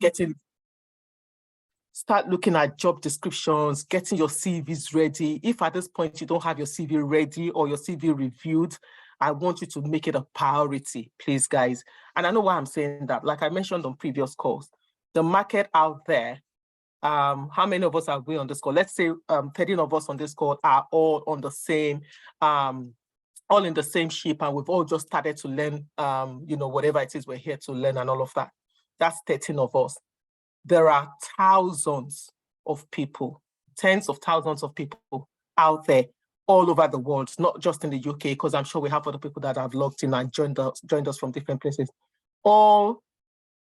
getting start looking at job descriptions, getting your CVs ready. If at this point you don't have your CV ready or your CV reviewed, I want you to make it a priority, please, guys. And I know why I'm saying that. Like I mentioned on previous calls, the market out there, how many of us are we on this call? Let's say 13 of us on this call are all on the same, all in the same ship, and we've all just started to learn, whatever it is we're here to learn and all of that. That's 13 of us. There are thousands of people, tens of thousands of people out there all over the world, not just in the UK, because I'm sure we have other people that have logged in and joined us from different places, all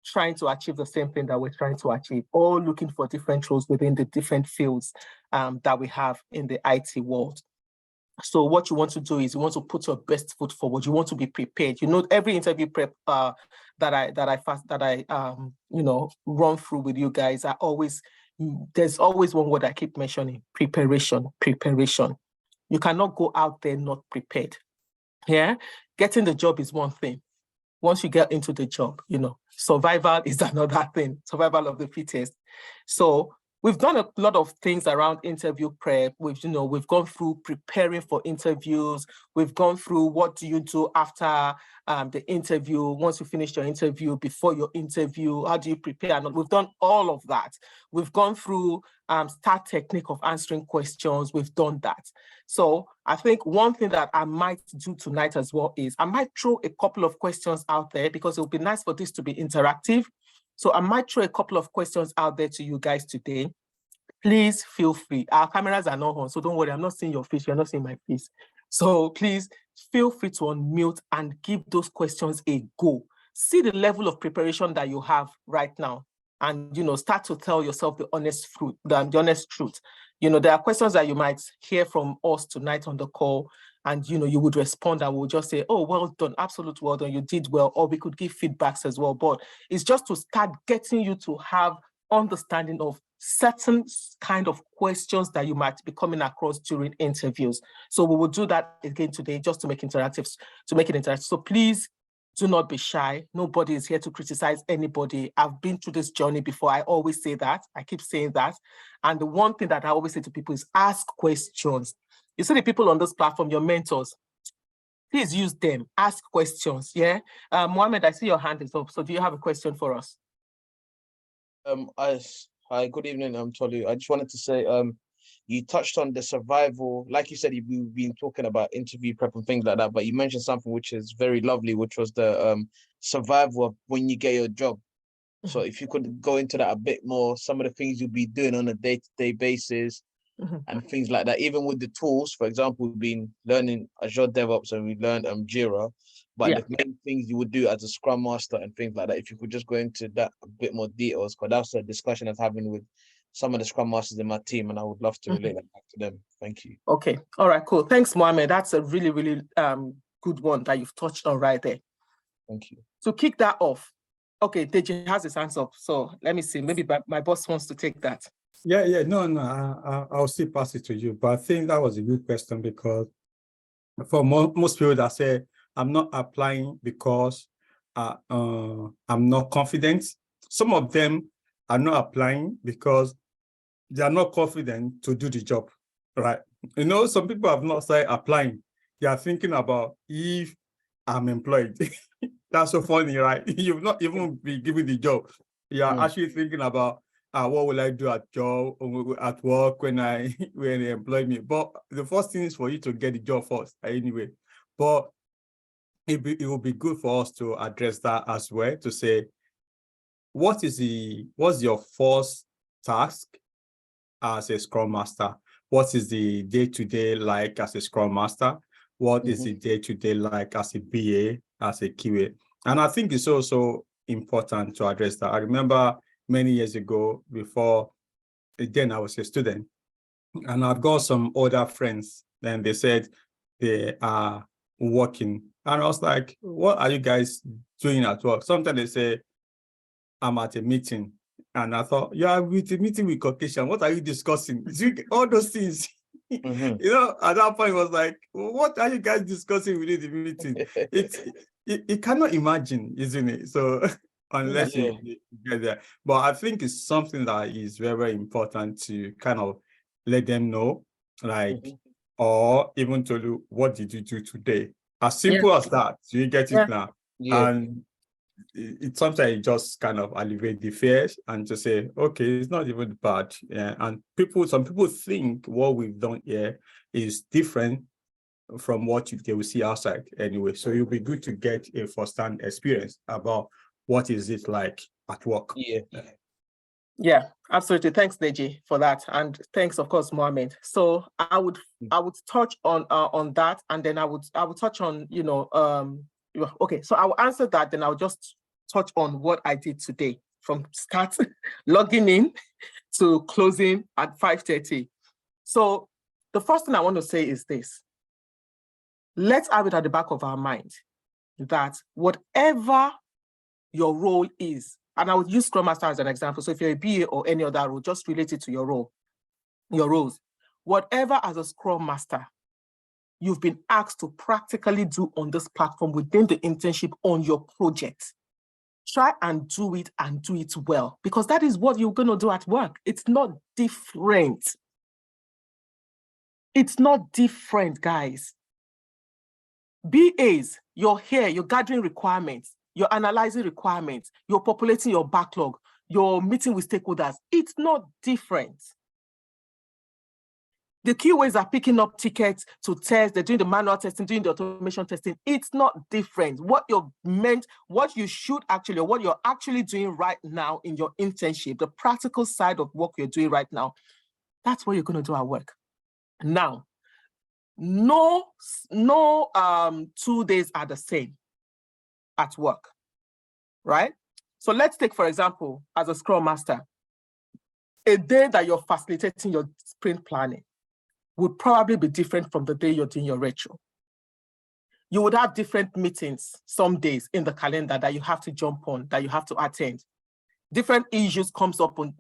trying to achieve the same thing that we're trying to achieve, all looking for different roles within the different fields that we have in the IT world. So what you want to do is you want to put your best foot forward. You want to be prepared. Every interview prep that I run through with you guys, there's always one word I keep mentioning: preparation. You cannot go out there not prepared. Yeah, getting the job is one thing. Once you get into the job, survival is another thing. Survival of the fittest. So we've done a lot of things around interview prep. We've gone through preparing for interviews. We've gone through what do you do after the interview, once you finish your interview, before your interview, how do you prepare? And we've done all of that. We've gone through STAR technique of answering questions. We've done that. So I think one thing that I might do tonight as well is I might throw a couple of questions out there, because it would be nice for this to be interactive. So I might throw a couple of questions out there to you guys today. Please feel free. Our cameras are not on, so don't worry. I'm not seeing your face. You're not seeing my face. So please feel free to unmute and give those questions a go. See the level of preparation that you have right now, and start to tell yourself the honest truth. There are questions that you might hear from us tonight on the call, and you would respond and we'll just say, oh, well done, absolute well done, you did well, or we could give feedbacks as well. But it's just to start getting you to have understanding of certain kind of questions that you might be coming across during interviews. So we will do that again today, just to make it interactive. So please do not be shy. Nobody is here to criticize anybody. I've been through this journey before. I always say that. I keep saying that. And the one thing that I always say to people is ask questions. You see the people on this platform, your mentors, please use them. Ask questions. Yeah. Mohammed, I see your hand is up. So do you have a question for us? Hi, good evening, Tolu. I just wanted to say, you touched on the survival, like you said, we've been talking about interview prep and things like that, but you mentioned something which is very lovely, which was the survival of when you get your job. So if you could go into that a bit more, some of the things you'll be doing on a day-to-day basis and things like that, even with the tools. For example, we've been learning Azure DevOps and we learned Jira, but the main things you would do as a Scrum Master and things like that, if you could just go into that a bit more details, because that's a discussion I was having with some of the Scrum Masters in my team, and I would love to relate that back to them. Thank you. Okay. All right, cool. Thanks, Mohammed. That's a really, really good one that you've touched on right there. Thank you. To kick that off, okay, Deji has his hands up. So let me see. Maybe my boss wants to take that. Yeah. No. I'll still pass it to you. But I think that was a good question, because for most people that say, I'm not applying because I'm not confident. Some of them are not applying because they are not confident to do the job, right? Some people have not started applying. They are thinking about if I'm employed. That's so funny, right? You've not even been given the job. You are actually thinking about what will I do at work when they employ me. But the first thing is for you to get the job first, anyway. But it will be good for us to address that as well, to say, what's your first task as a Scrum Master? What is the day-to-day like as a Scrum Master? What is the day-to-day like as a BA, as a QA? And I think it's also important to address that. I remember many years ago, before, again, I was a student, and I've got some older friends, and they said they are working. And I was like, what are you guys doing at work? Sometimes they say, I'm at a meeting. And I thought, yeah, with a meeting with Caucasian, what are you discussing? All those things. At that point, it was like, what are you guys discussing within the meeting? You cannot imagine, isn't it? So unless Yeah. you get there. But I think it's something that is very, very important to kind of let them know, like, Mhm. or even tell you, what did you do today? As simple as that. You get it Yeah. now. Yeah. And it sometimes it just kind of alleviate the fears and to say, okay, it's not even bad. Yeah. And some people think what we've done here is different from what they will see outside anyway. So it'll be good to get a first-hand experience about what is it like at work. Yeah. Yeah, absolutely. Thanks, Deji, for that, and thanks, of course, Mohammed. So I would touch on that, and then I would touch on okay. So I will answer that, then I'll just touch on what I did today from start logging in to closing at 5:30. So the first thing I want to say is this: let's have it at the back of our mind that whatever your role is, and I would use Scrum Master as an example. So if you're a BA or any other role, just relate it to your role, your roles. Whatever as a Scrum Master you've been asked to practically do on this platform within the internship on your project, try and do it well, because that is what you're going to do at work. It's not different. It's not different, guys. BAs, you're here, you're gathering requirements, you're analyzing requirements, you're populating your backlog, you're meeting with stakeholders. It's not different. The QAs are picking up tickets to test, they're doing the manual testing, doing the automation testing. It's not different. What you should actually, or what you're actually doing right now in your internship, the practical side of work you're doing right now, that's what you're going to do at work. Now, no 2 days are the same at work, right? So let's take, for example, as a Scrum Master, a day that you're facilitating your sprint planning would probably be different from the day you're doing your retro. You would have different meetings some days in the calendar that you have to jump on, that you have to attend. Different issues comes up on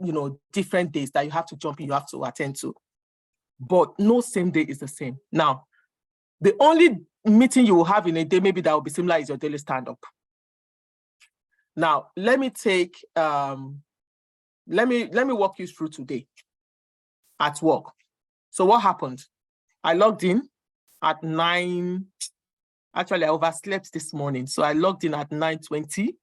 different days that you have to jump in, you have to attend to. But no same day is the same. Now, the only meeting you will have in a day, maybe that will be similar, is your daily stand-up. Now, let me walk you through today at work. So what happened? I logged in at 9. Actually, I overslept this morning, so I logged in at 9:20.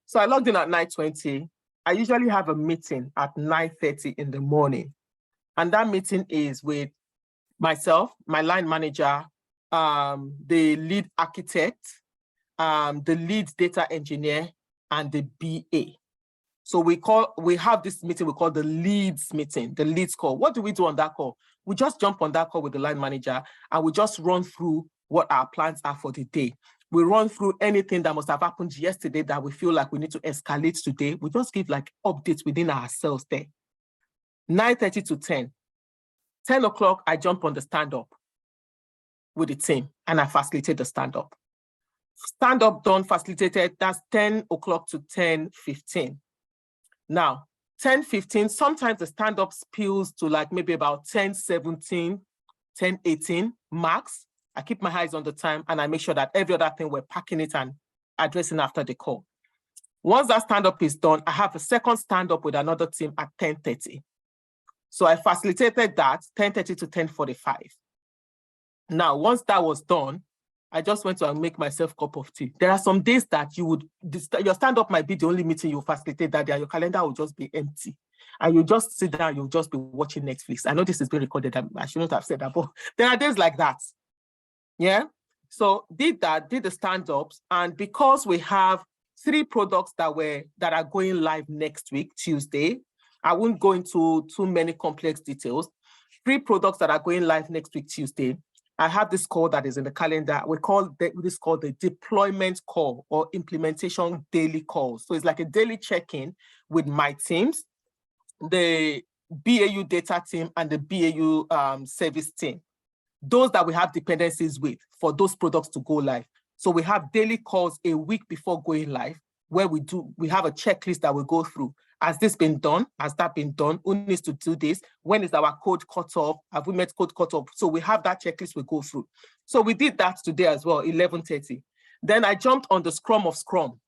So I logged in at 9:20. I usually have a meeting at 9:30 in the morning. And that meeting is with myself, my line manager, the lead architect, the lead data engineer, and the BA. So we have this meeting we call the leads meeting, the leads call. What do we do on that call? We just jump on that call with the line manager and we just run through what our plans are for the day. We run through anything that must have happened yesterday that we feel like we need to escalate today. We just give like updates within ourselves there. 9:30 to 10. 10 o'clock, I jump on the stand-up with the team and I facilitate the stand-up. Stand-up done, facilitated, that's 10 o'clock to 10:15. Now, 10:15, sometimes the stand-up spills to like maybe about 10:17, 10:18 max. I keep my eyes on the time and I make sure that every other thing we're packing it and addressing after the call. Once that stand-up is done, I have a second stand-up with another team at 10:30. So I facilitated that 10:30 to 10:45. Now, once that was done, I just went to make myself a cup of tea. There are some days that your stand-up might be the only meeting you facilitate that day, and your calendar will just be empty. And you just sit down, you'll just be watching Netflix. I know this is being recorded, I shouldn't have said that, but there are days like that. Yeah. So did the stand-ups, and because we have 3 products that are going live next week, Tuesday, I won't go into too many complex details. 3 products that are going live next week, Tuesday. I have this call that is in the calendar. We call this called the deployment call or implementation daily call. So it's like a daily check-in with my teams, the BAU data team and the BAU service team. Those that we have dependencies with for those products to go live. So we have daily calls a week before going live, where we have a checklist that we go through. Has this been done? Has that been done? Who needs to do this? When is our code cut off? Have we met code cut off? So we have that checklist we go through. So we did that today as well, 11:30. Then I jumped on the Scrum of Scrum.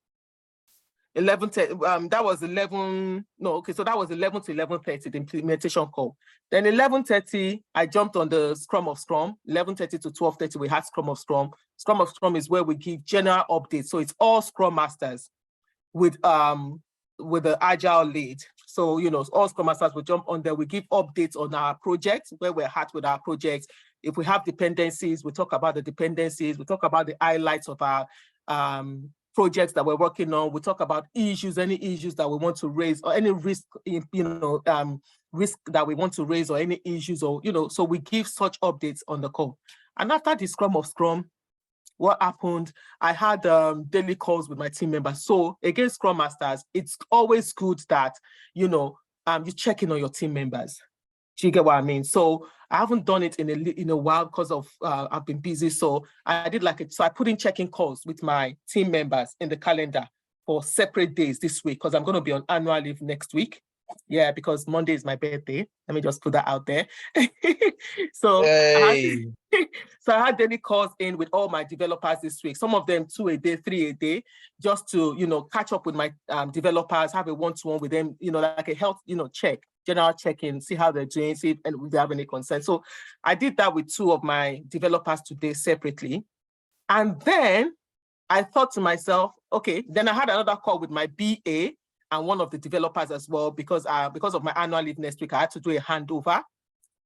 11:30, that was 11, no, okay, so that was 11 to 11:30, the implementation call. Then 11:30, I jumped on the Scrum of Scrum. 11:30 to 12:30, we had Scrum of Scrum. Scrum of Scrum is where we give general updates. So it's all Scrum Masters with the Agile lead. So, you know, all Scrum Masters will jump on there. We give updates on our projects, where we're at with our projects. If we have dependencies, we talk about the dependencies. We talk about the highlights of our projects that we're working on. We talk about issues, any issues that we want to raise, or any risk, you know, risk that we want to raise, or any issues, or, you know, so we give such updates on the call. And after the Scrum of Scrum, what happened? I had daily calls with my team members. So again, Scrum Masters, it's always good that, you know, you check in on your team members. Do you get what I mean? So I haven't done it in a while because of I've been busy. So I did like it. So I put in check-in calls with my team members in the calendar for separate days this week, because I'm going to be on annual leave next week. Yeah, because Monday is my birthday. Let me just put that out there. So Hey. I had daily calls in with all my developers this week. Some of them 2 a day, 3 a day, just to, you know, catch up with my developers, have a one-to-one with them, you know, like a health, you know, check, general check-in, see how they're doing, see if they have any concerns. So I did that with 2 of my developers today separately. And then I thought to myself, okay, then I had another call with my BA and one of the developers as well, because of my annual leave next week, I had to do a handover.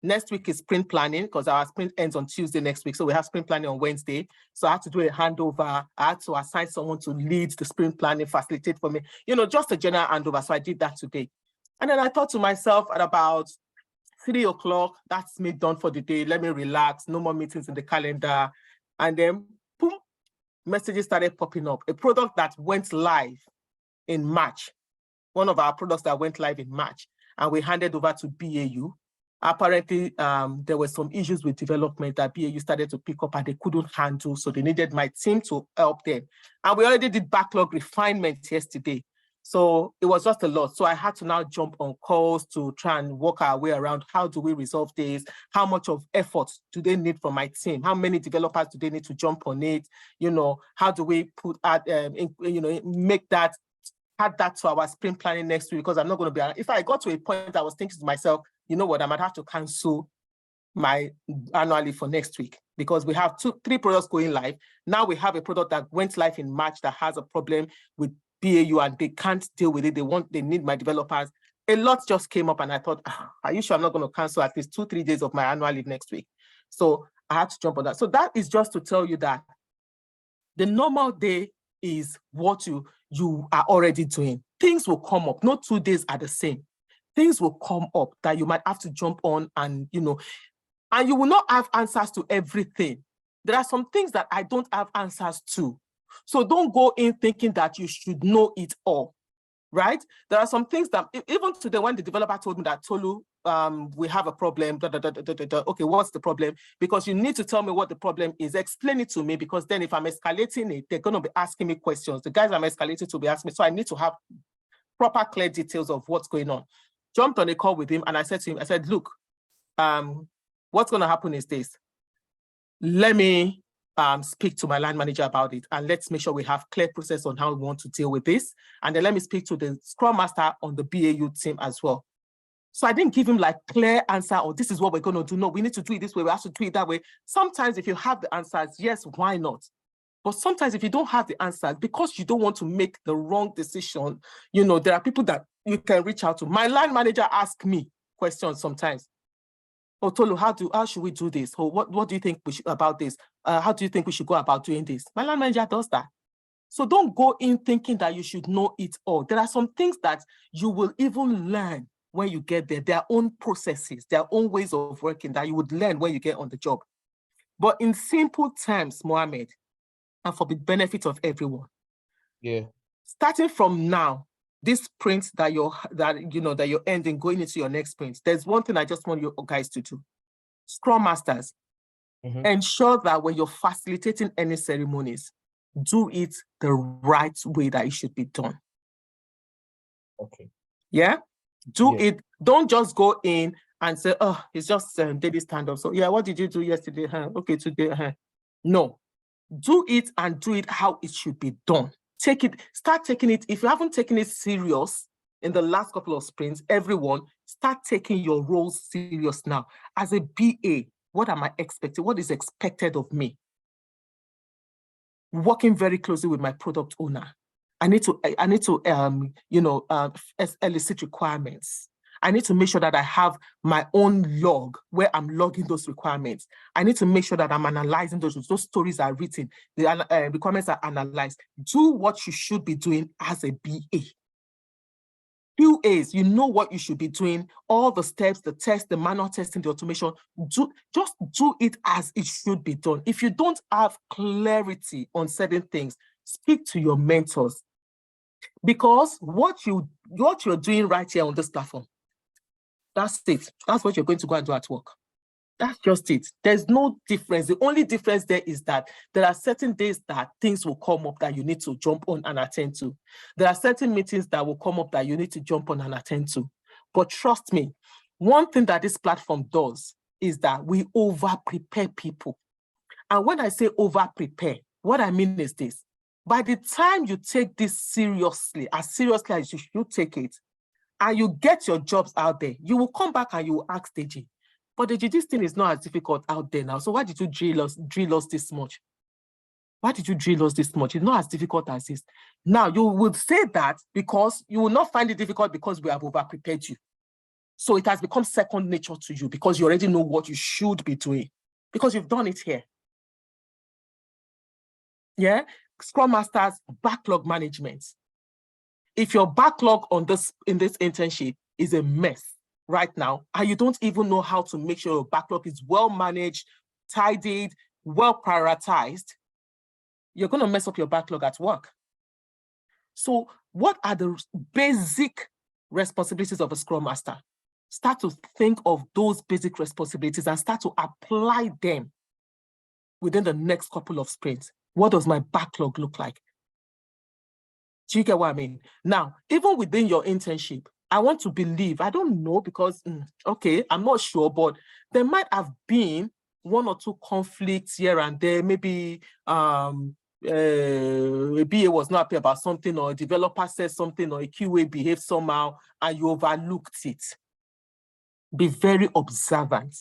Next week is sprint planning, because our sprint ends on Tuesday next week. So we have sprint planning on Wednesday. So I had to do a handover. I had to assign someone to lead the sprint planning, facilitate for me, you know, just a general handover. So I did that today. And then I thought to myself at about 3 o'clock, that's me done for the day. Let me relax, no more meetings in the calendar. And then, boom, messages started popping up. A product that went live in March, one of our products that went live in March, and we handed over to BAU. Apparently, there were some issues with development that BAU started to pick up and they couldn't handle, so they needed my team to help them. And we already did backlog refinement yesterday. So it was just a lot. So I had to now jump on calls to try and work our way around how do we resolve this? How much of effort do they need from my team? How many developers do they need to jump on it? You know, how do we put make that, add that to our sprint planning next week? Because I'm not going to be, if I got to a point I was thinking to myself, you know what, I might have to cancel my annual leave for next week, because we have 3 products going live. Now we have a product that went live in March that has a problem with BAU and they can't deal with it. They need my developers. A lot just came up and I thought, are you sure I'm not going to cancel at least 2-3 days of my annual leave next week? So I had to jump on that. So that is just to tell you that the normal day is what you are already doing. Things will come up. No 2 days are the same. Things will come up that you might have to jump on, and you know, and you will not have answers to everything. There are some things that I don't have answers to. So don't go in thinking that you should know it all, right? There are some things that, even today when the developer told me that, Tolu, we have a problem, okay, what's the problem? Because you need to tell me what the problem is, explain it to me, because then if I'm escalating it, they're going to be asking me questions. The guys I'm escalating to be asking me, so I need to have proper, clear details of what's going on. Jumped on a call with him and I said to him, I said, look, what's going to happen is this. Let me speak to my line manager about it, and let's make sure we have clear process on how we want to deal with this. And then let me speak to the Scrum Master on the BAU team as well. So I didn't give him like clear answer, or this is what we're going to do. No, we need to do it this way. We have to do it that way. Sometimes if you have the answers, yes, why not? But sometimes if you don't have the answers, because you don't want to make the wrong decision, you know, there are people that you can reach out to. My line manager asks me questions sometimes. Oh, Tolu, how should we do this? Or what do you think we should about this? How do you think we should go about doing this? My line manager does that. So don't go in thinking that you should know it all. There are some things that you will even learn when you get there. Their own processes, their own ways of working that you would learn when you get on the job. But in simple terms, Mohammed, and for the benefit of everyone, starting from now, this sprint that you're ending, going into your next sprint, there's one thing I just want you guys to do. Scrum Masters, ensure that when you're facilitating any ceremonies, do it the right way that it should be done. Okay. Yeah? Do it. Don't just go in and say, oh, it's just daily stand-up. So yeah, what did you do yesterday? Okay, today. No. Do it and do it how it should be done. take it, start taking it. If you haven't taken it serious in the last couple of sprints, everyone, start taking your roles serious now. As a BA, what am I expecting? What is expected of me? Working very closely with my product owner. I need to elicit requirements. I need to make sure that I have my own log where I'm logging those requirements. I need to make sure that I'm analyzing those stories are written, the requirements are analyzed. Do what you should be doing as a BA. QAs, you know what you should be doing, all the steps, the test, the manual testing, the automation, just do it as it should be done. If you don't have clarity on certain things, speak to your mentors. Because what you're doing right here on this platform, that's it. That's what you're going to go and do at work. That's just it. There's no difference. The only difference there is that there are certain days that things will come up that you need to jump on and attend to. There are certain meetings that will come up that you need to jump on and attend to. But trust me, one thing that this platform does is that we over-prepare people. And when I say over-prepare, what I mean is this. By the time you take this seriously as you should take it, and you get your jobs out there, you will come back and you will ask Deji, but Deji, this thing is not as difficult out there now. So why did you drill us this much? Why did you drill us this much? It's not as difficult as this. Now, you would say that because you will not find it difficult because we have over-prepared you. So it has become second nature to you because you already know what you should be doing because you've done it here. Yeah? Scrum Masters, backlog management. If your backlog in this internship is a mess right now, and you don't even know how to make sure your backlog is well managed, tidied, well prioritized, you're going to mess up your backlog at work. So what are the basic responsibilities of a Scrum Master? Start to think of those basic responsibilities and start to apply them within the next couple of sprints. What does my backlog look like? Do you get what I mean? Now, even within your internship, I want to believe, I don't know because, okay, I'm not sure, but there might have been one or two conflicts here and there. Maybe a BA was not happy about something, or a developer said something, or a QA behaved somehow, and you overlooked it. Be very observant.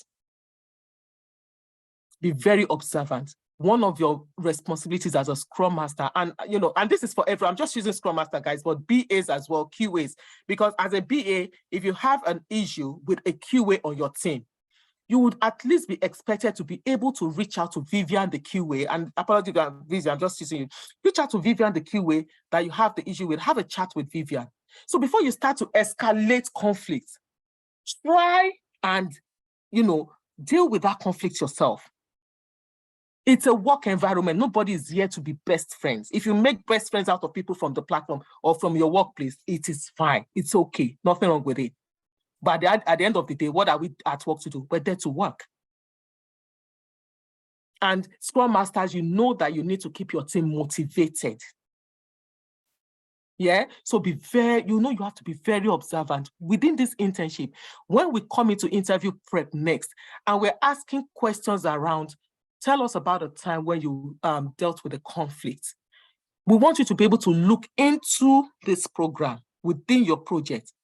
Be very observant. One of your responsibilities as a Scrum Master, and and this is for everyone, I'm just using Scrum Master, guys, but BAs as well, QAs, because as a BA, if you have an issue with a QA on your team, you would at least be expected to be able to reach out to Vivian, the QA, and apologies, Vivian, I'm just using you. Reach out to Vivian, the QA that you have the issue with, have a chat with Vivian. So before you start to escalate conflict, try and, deal with that conflict yourself. It's a work environment. Nobody is here to be best friends. If you make best friends out of people from the platform or from your workplace, it is fine. It's okay. Nothing wrong with it. But at the end of the day, what are we at work to do? We're there to work. And Scrum Masters, you know that you need to keep your team motivated. Yeah, so you have to be very observant within this internship. When we come into interview prep next, and we're asking questions around, tell us about a time when you dealt with a conflict. We want you to be able to look into this program within your project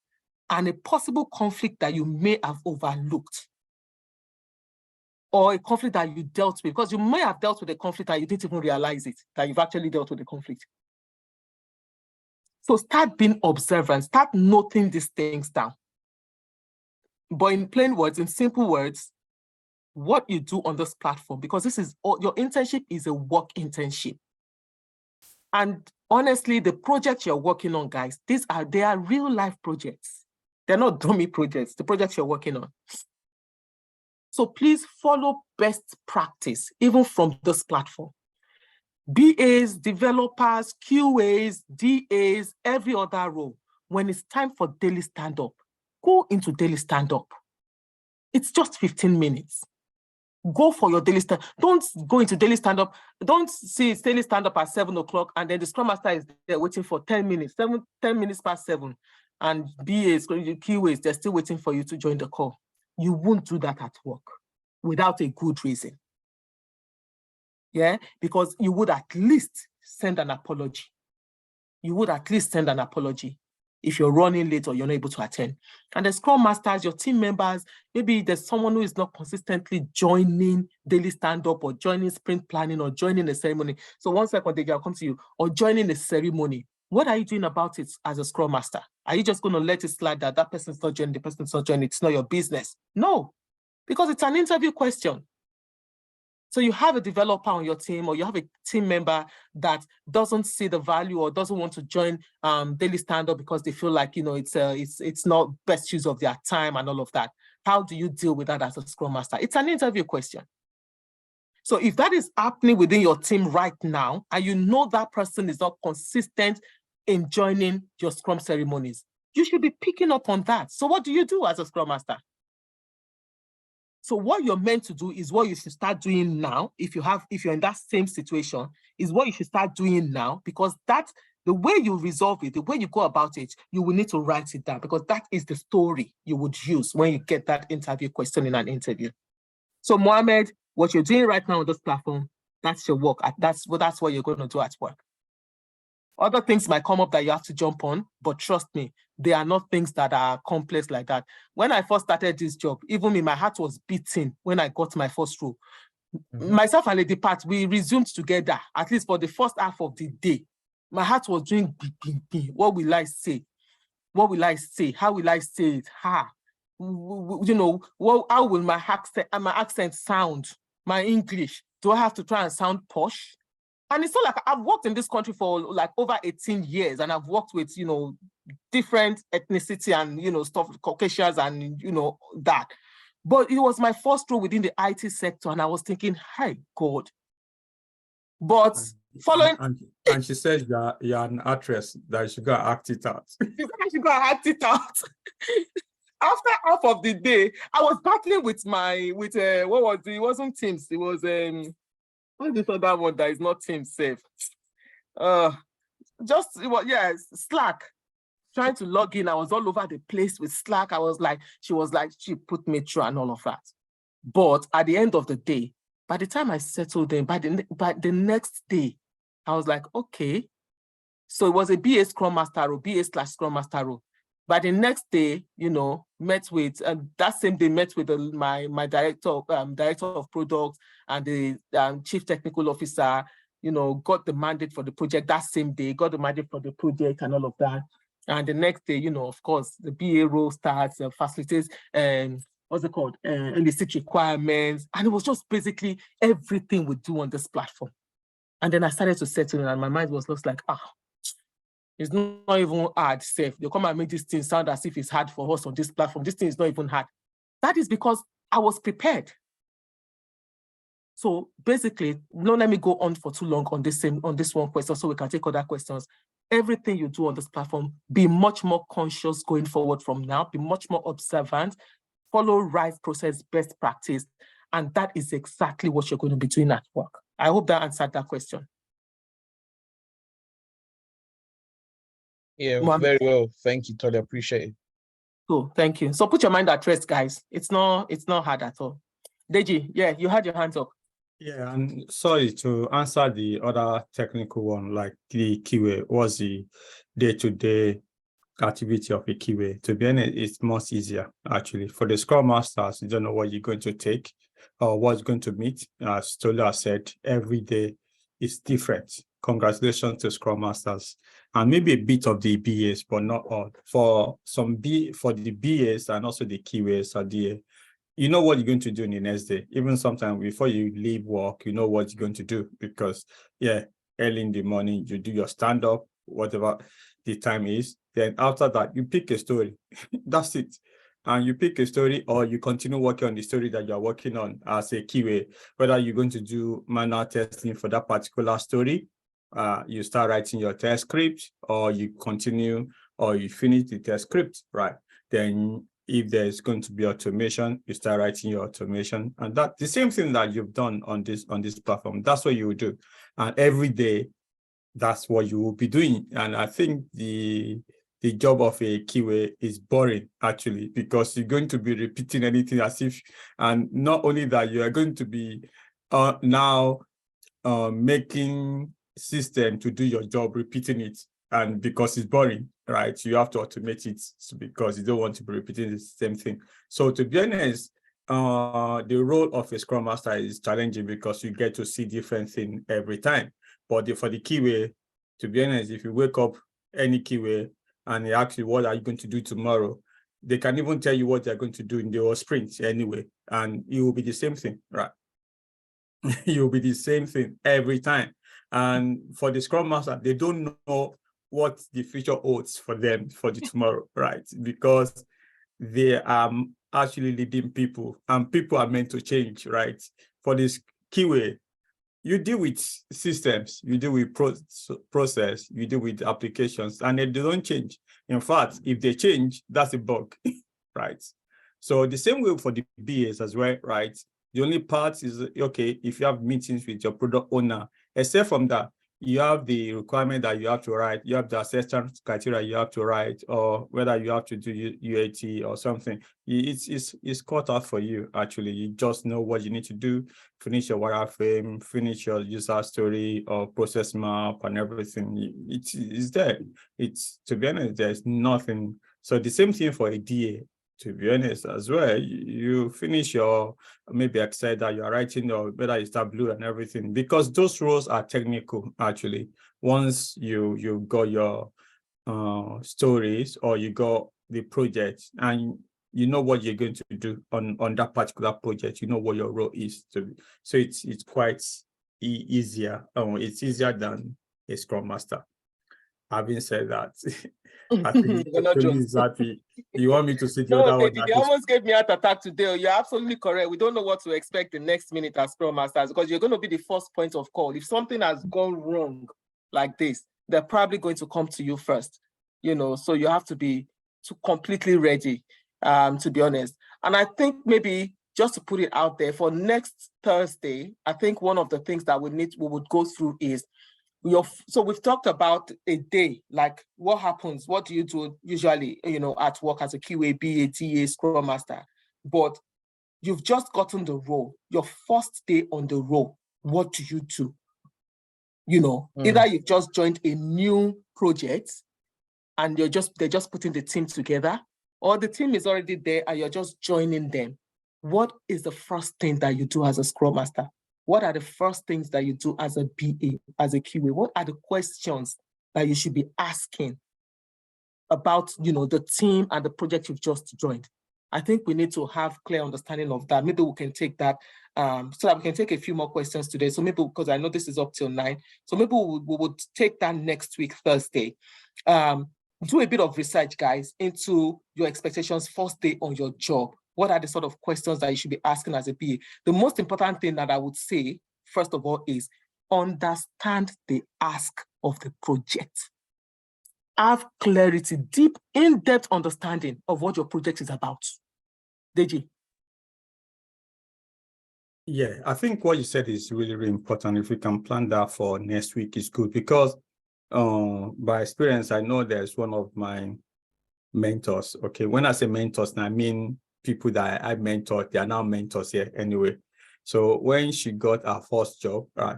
and a possible conflict that you may have overlooked, or a conflict that you dealt with, because you may have dealt with a conflict and you didn't even realize it, that you've actually dealt with the conflict. So start being observant, start noting these things down. But in plain words, in simple words, what you do on this platform, because your internship is a work internship. And honestly, the projects you're working on, guys, they are real life projects. They're not dummy projects, the projects you're working on. So please follow best practice, even from this platform. BAs, developers, QAs, DAs, every other role. When it's time for daily stand-up, go into daily stand-up. It's just 15 minutes. Go for your daily stand. Don't go into daily stand-up. Don't see it's daily stand-up at 7 o'clock and then the Scrum Master is there waiting for 10 minutes, 10 minutes past 7. And BAs, QAs, they're still waiting for you to join the call. You won't do that at work without a good reason. Yeah, because you would at least send an apology. you would at least send an apology if you're running late or you're not able to attend. And the Scrum Masters, your team members, maybe there's someone who is not consistently joining daily stand-up or joining sprint planning or joining a ceremony. So 1 second, Deji, I'll come to you. Or joining a ceremony. What are you doing about it as a Scrum Master? Are you just going to let it slide that that person's not joining, the person's not joining, it's not your business? No, because it's an interview question. So you have a developer on your team, or you have a team member that doesn't see the value or doesn't want to join daily stand-up because they feel like, you know, it's not best use of their time and all of that. How do you deal with that as a Scrum Master? It's an interview question. So if that is happening within your team right now, and you know that person is not consistent in joining your Scrum ceremonies, you should be picking up on that. So what do you do as a Scrum Master? So what you're meant to do is what you should start doing now. If you're in that same situation, is what you should start doing now, because that's the way you resolve it, the way you go about it, you will need to write it down, because that is the story you would use when you get that interview question in an interview. So Mohammed, what you're doing right now on this platform, that's your work. That's what you're going to do at work. Other things might come up that you have to jump on, but trust me, they are not things that are complex like that. When I first started this job, even me, my heart was beating when I got my first role. Myself and Lady Pat, we resumed together, at least for the first half of the day. My heart was doing beep. What will I say? What will I say? How will I say it? You know, how will my accent sound? My English? Do I have to try and sound posh? And it's not like I've worked in this country for like over 18 years, and I've worked with, you know, different ethnicity and, you know, stuff, Caucasians and, you know, that. But it was my first role within the IT sector, and I was thinking, hi, God. But following... And she says you're an actress, that you should go act it out. I should go act it out. After half of the day, I was battling with what was it? It wasn't Teams. It was what is this other one that is not Teams safe? Slack. Trying to log in, I was all over the place with Slack. She put me through and all of that. But at the end of the day, by the time I settled in, by the next day, I was like, okay. So it was a BA Scrum Master role, BA/Scrum Master role. By the next day, you know, that same day met with my director of products and the chief technical officer, you know, got the mandate for the project that same day, got the mandate for the project and all of that. And the next day, you know, of course, the BA role starts, facilitates, what's it called? Elicit requirements. And it was just basically everything we do on this platform. And then I started to settle in, and my mind was just like, it's not even hard, safe. They come and make this thing sound as if it's hard for us on this platform. This thing is not even hard. That is because I was prepared. So basically, don't let me go on for too long on this one question, so we can take other questions. Everything you do on this platform, be much more conscious going forward from now, be much more observant, follow right process, best practice. And that is exactly what you're going to be doing at work. I hope that answered that question. Yeah, very well. Thank you, Tolly. I appreciate it. Cool, thank you. So put your mind at rest, guys. It's not hard at all. Deji, yeah, you had your hands up. Yeah, and sorry, to answer the other technical one, like the QA, was the day-to-day activity of a QA. To be honest, it's much easier, actually. For the Scrum Masters, you don't know what you're going to take or what's going to meet. As Tola said, every day is different. Congratulations to Scrum Masters, and maybe a bit of the BAs, but not all. For the BAs and also the QAs, you know what you're going to do in the next day. Even sometimes before you leave work, you know what you're going to do, because early in the morning, you do your stand-up, whatever the time is. Then after that, you pick a story. That's it. And you pick a story, or you continue working on the story that you're working on as a QA, whether you're going to do manual testing for that particular story, you start writing your test script, or you continue, or you finish the test script, right? Then if there's going to be automation, you start writing your automation, and that the same thing that you've done on this platform. That's what you will do, and every day, that's what you will be doing. And I think the job of a QA is boring, actually, because you're going to be repeating anything as if, and not only that, you are going to be now making system to do your job, repeating it. And because it's boring, right? You have to automate it because you don't want to be repeating the same thing. So to be honest, the role of a Scrum Master is challenging because you get to see different things every time. But for the QA, to be honest, if you wake up any QA and they ask you, what are you going to do tomorrow? They can even tell you what they're going to do in the sprint anyway, and it will be the same thing, right? It will be the same thing every time. And for the Scrum Master, they don't know what the future holds for them for the tomorrow, right? Because they are actually leading people, and people are meant to change, right? For this QA, you deal with systems, you deal with process, you deal with applications, and they don't change. In fact, if they change, that's a bug, right? So the same way for the BAs as well, right? The only part is, okay, if you have meetings with your product owner, except from that, you have the requirement that you have to write, you have the assessment criteria you have to write, or whether you have to do UAT or something. It's cut out for you, actually. You just know what you need to do, finish your wireframe, finish your user story or process map and everything. It's there. It's, to be honest, there's nothing. So the same thing for a DA, to be honest, as well. You finish your maybe Excel that you're writing, or whether it's Tableau and everything, because those roles are technical, actually. Once you got your stories, or you got the project, and you know what you're going to do on that particular project, you know what your role is to be. So it's quite easier. It's easier than a Scrum Master. Having said that, I think Tolu is happy. You want me to see the No, other one? they almost gave me a heart attack today. You're absolutely correct. We don't know what to expect the next minute as Scrum Masters, because you're going to be the first point of call. If something has gone wrong like this, they're probably going to come to you first. So you have to be completely ready, to be honest. And I think maybe just to put it out there, for next Thursday, I think one of the things that we would go through is, so we've talked about a day, like what happens, what do you do usually, at work as a QA, BA, TA, Scrum Master, but you've just gotten the role, your first day on the role, what do you do? Either you've just joined a new project and they're just putting the team together, or the team is already there and you're just joining them. What is the first thing that you do as a Scrum Master? What are the first things that you do as a BA, as a QA? What are the questions that you should be asking about, the team and the project you've just joined? I think we need to have clear understanding of that. Maybe we can take that so that we can take a few more questions today. So maybe, because I know this is up till 9, so maybe we would take that next week, Thursday. Do a bit of research, guys, into your expectations first day on your job. What are the sort of questions that you should be asking as a BA? The most important thing that I would say, first of all, is understand the ask of the project. Have clarity, deep, in-depth understanding of what your project is about. Deji. Yeah, I think what you said is really, really important. If we can plan that for next week, is good, because by experience, I know there's one of my mentors. Okay, when I say mentors, I mean people that I mentored, they are now mentors here anyway. So when she got her first job, right,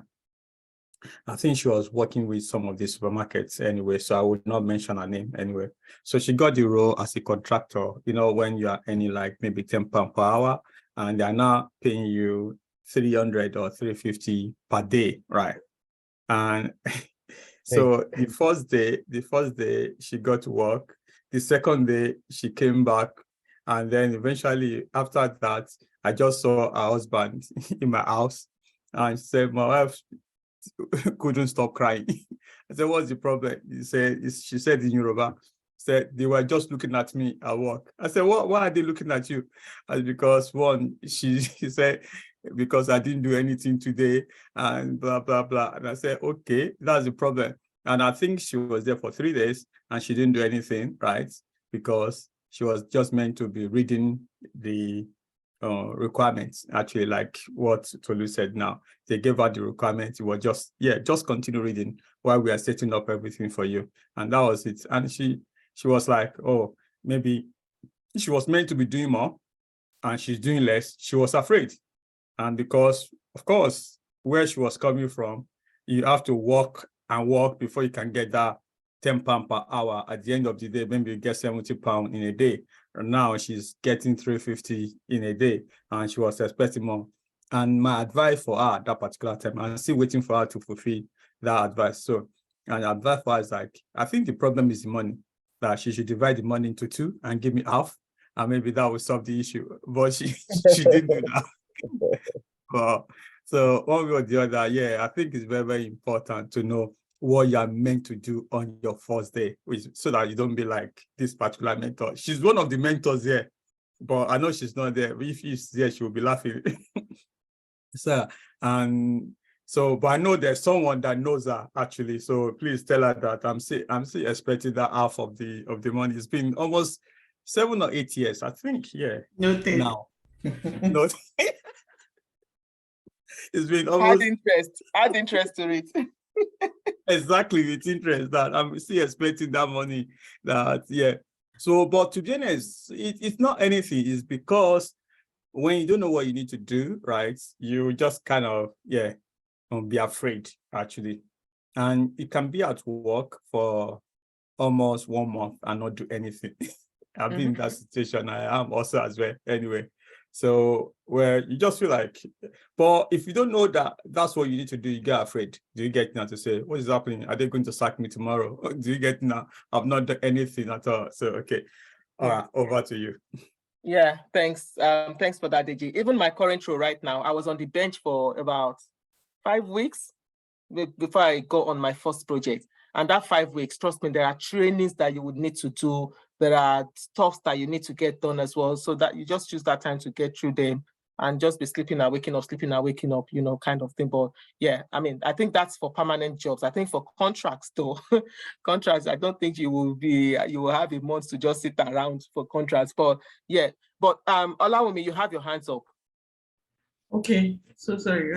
I think she was working with some of the supermarkets anyway, so I would not mention her name anyway. So she got the role as a contractor, when you are earning like maybe £10 per hour, and they're now paying you 300 or 350 per day, right? And so the first day she got to work. The second day she came back, and then eventually after that, I just saw her husband in my house, and she said, my wife couldn't stop crying. I said, what's the problem? She said in Yoruba, said they were just looking at me at work. I said, why are they looking at you? And because one, she said, because I didn't do anything today and blah, blah, blah. And I said, okay, that's the problem. And I think she was there for 3 days and she didn't do anything, right? Because she was just meant to be reading the requirements, actually, like what Tolu said now. They gave her the requirements. It was just continue reading while we are setting up everything for you. And that was it. And she was like, oh, maybe she was meant to be doing more and she's doing less. She was afraid. And because, of course, where she was coming from, you have to walk and walk before you can get that £10 per hour. At the end of the day, maybe you get £70 in a day. And now she's getting £350 in a day, and she was expecting more. And my advice for her at that particular time, I'm still waiting for her to fulfill that advice. So, and the advice was like, I think the problem is the money, that she should divide the money into two and give me half, and maybe that will solve the issue. But she didn't do that. So one way or the other, yeah, I think it's very, very important to know what you are meant to do on your first day, so that you don't be like this particular mentor. She's one of the mentors here, but I know she's not there. If she's there, she will be laughing. So, but I know there's someone that knows her actually. So please tell her that I'm still expecting that half of the money. It's been almost 7 or 8 years, I think. Yeah. Noted. Now. Not. It's been almost. Add interest to it. Exactly, it's interest that I'm still expecting that money. That, yeah. So, but to be honest, it's not anything. It's because when you don't know what you need to do, right, you just kind of, be afraid, actually. And it can be at work for almost 1 month and not do anything. I've been in that situation. I am also as well, anyway. So where you just feel like, but if you don't know that that's what you need to do, you get afraid. Do you get now to say, what is happening? Are they going to sack me tomorrow? Do you get now? I've not done anything at all. So, okay. All right, over to you. Yeah, thanks. Thanks for that, Deji. Even my current role right now, I was on the bench for about 5 weeks before I go on my first project. And that 5 weeks, trust me, there are trainings that you would need to do. There are stuff that you need to get done as well, so that you just use that time to get through them and just be sleeping and waking up, kind of thing. But yeah, I mean, I think that's for permanent jobs. I think for contracts though, contracts, I don't think you will have a month to just sit around for contracts. But yeah, but Olawumi, you have your hands up. Okay, so sorry.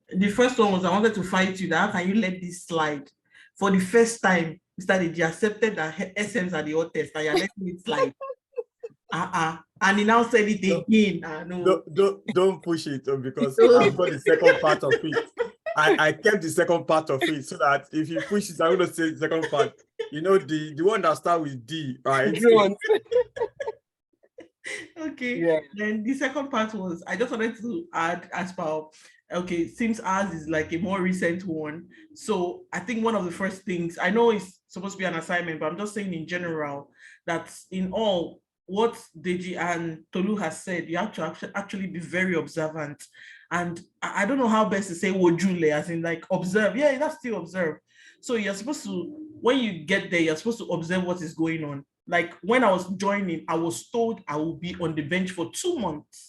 The first one was I wanted to fight you. That how can you let this slide? For the first time, Mr. Deji accepted that SMs are the hottest, and you're letting it slide. And he now said it again. No. Don't push it because I've got the second part of it. I kept the second part of it so that if you push it, I'm going to say the second part. You know, the one that starts with D, right? Okay. Yeah. Then the second part was I just wanted to add as per. Okay, since ours is like a more recent one, so I think one of the first things, I know it's supposed to be an assignment, but I'm just saying in general that in all what Deji and Tolu has said, you have to actually be very observant. And I don't know how best to say wojule, as in like observe. Yeah, that's still observe. So you're supposed to, when you get there, you're supposed to observe what is going on. Like when I was joining, I was told I will be on the bench for 2 months.